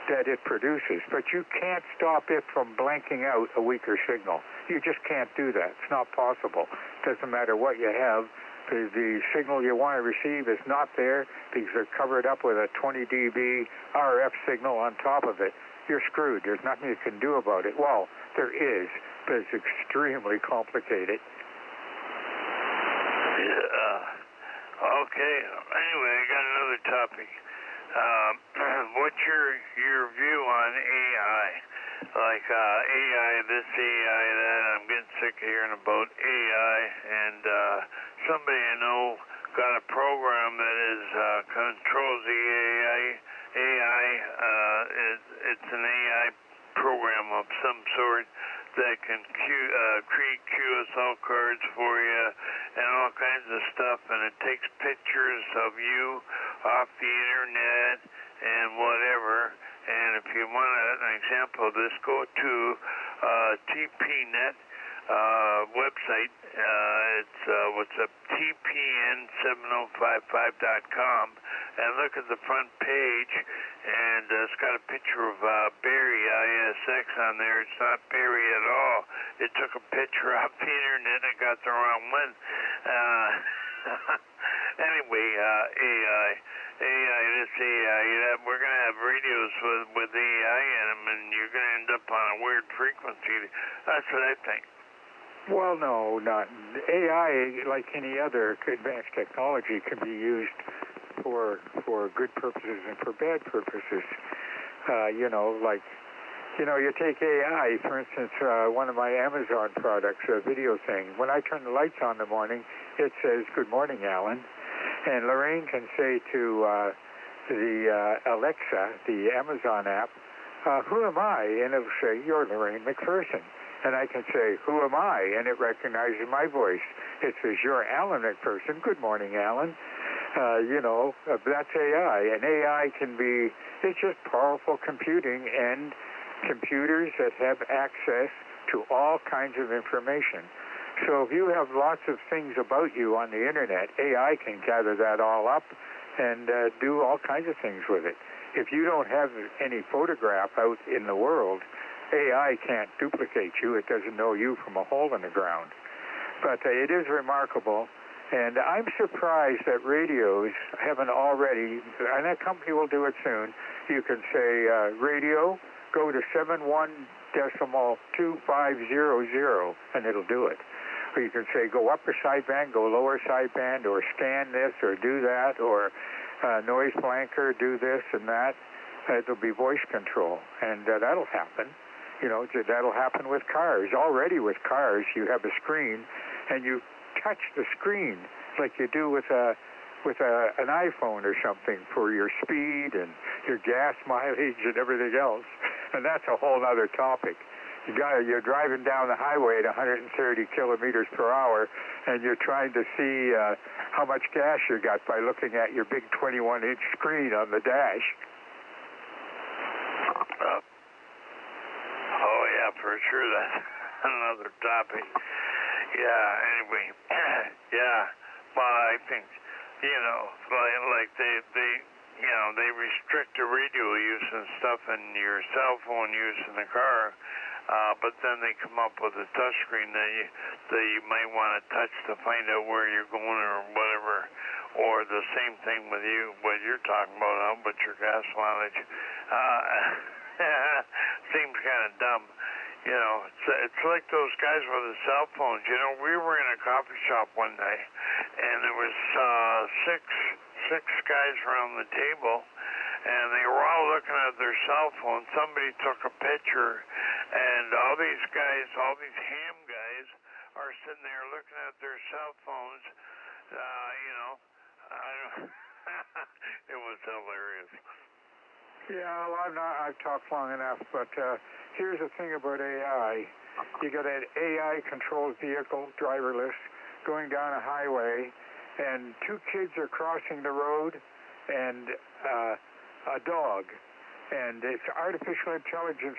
that it produces, but you can't stop it from blanking out a weaker signal. You just can't do that. It's not possible. Doesn't matter what you have. The signal you want to receive is not there because they're covered up with a 20 dB RF signal on top of it. You're screwed. There's nothing you can do about it. Well, there is, but it's extremely complicated. Okay. Anyway, I got another topic. What's your view on AI? Like AI, this AI, that. I'm getting sick of hearing about AI. And somebody I know got a program that is controls the AI. It's an AI program of some sort that can create QSL cards for you and all kinds of stuff, and it takes pictures of you off the internet and whatever. And if you want an example of this, go to TPNet website. It's what's up, TPN7055.com, and look at the front page, and it's got a picture of Barry ISX on there. It's not Barry at all. It took a picture off the internet and got the wrong one. Anyway, AI, we're going to have radios with AI in them, and you're going to end up on a weird frequency. That's what I think. Well, no, not. AI, like any other advanced technology, can be used for good purposes and for bad purposes. You take AI, for instance, one of my Amazon products, a video thing. When I turn the lights on in the morning, it says, "Good morning, Alan." And Lorraine can say to the Alexa, the Amazon app, "Who am I?" And it will say, "You're Lorraine McPherson." And I can say, "Who am I?" And it recognizes my voice. It says, "You're Alan McPherson. Good morning, Alan." That's AI. And AI it's just powerful computing and computers that have access to all kinds of information. So if you have lots of things about you on the internet, AI can gather that all up and do all kinds of things with it. If you don't have any photograph out in the world, AI can't duplicate you. It doesn't know you from a hole in the ground. But it is remarkable, and I'm surprised that radios haven't already, and that company will do it soon. You can say, radio, go to 71.2500, and it'll do it. Or you can say, go upper sideband, go lower sideband, or scan this, or do that, or noise blanker, do this and that. It'll be voice control, and that'll happen. You know, that'll happen with cars. Already with cars, you have a screen, and you touch the screen like you do with an iPhone or something for your speed and your gas mileage and everything else. And that's a whole other topic. You're driving down the highway at 130 kilometers per hour, and you're trying to see how much gas you got by looking at your big 21-inch screen on the dash. Oh, yeah, for sure. That's another topic. Yeah, anyway. Yeah. Well, I think, you know, like they restrict the radio use and stuff and your cell phone use in the car. But then they come up with a touch screen that you might want to touch to find out where you're going or whatever. Or the same thing with you, what you're talking about, but your gas mileage. Seems kind of dumb. You know, it's like those guys with the cell phones. You know, we were in a coffee shop one day, and there was six guys around the table, and they were all looking at their cell phones. Somebody took a picture, and all these guys, all these ham guys, are sitting there looking at their cell phones. You know, it was hilarious. Yeah, well, I've talked long enough, but here's the thing about AI. You got an AI-controlled vehicle, driverless, going down a highway, and two kids are crossing the road, and a dog. And it's artificial intelligence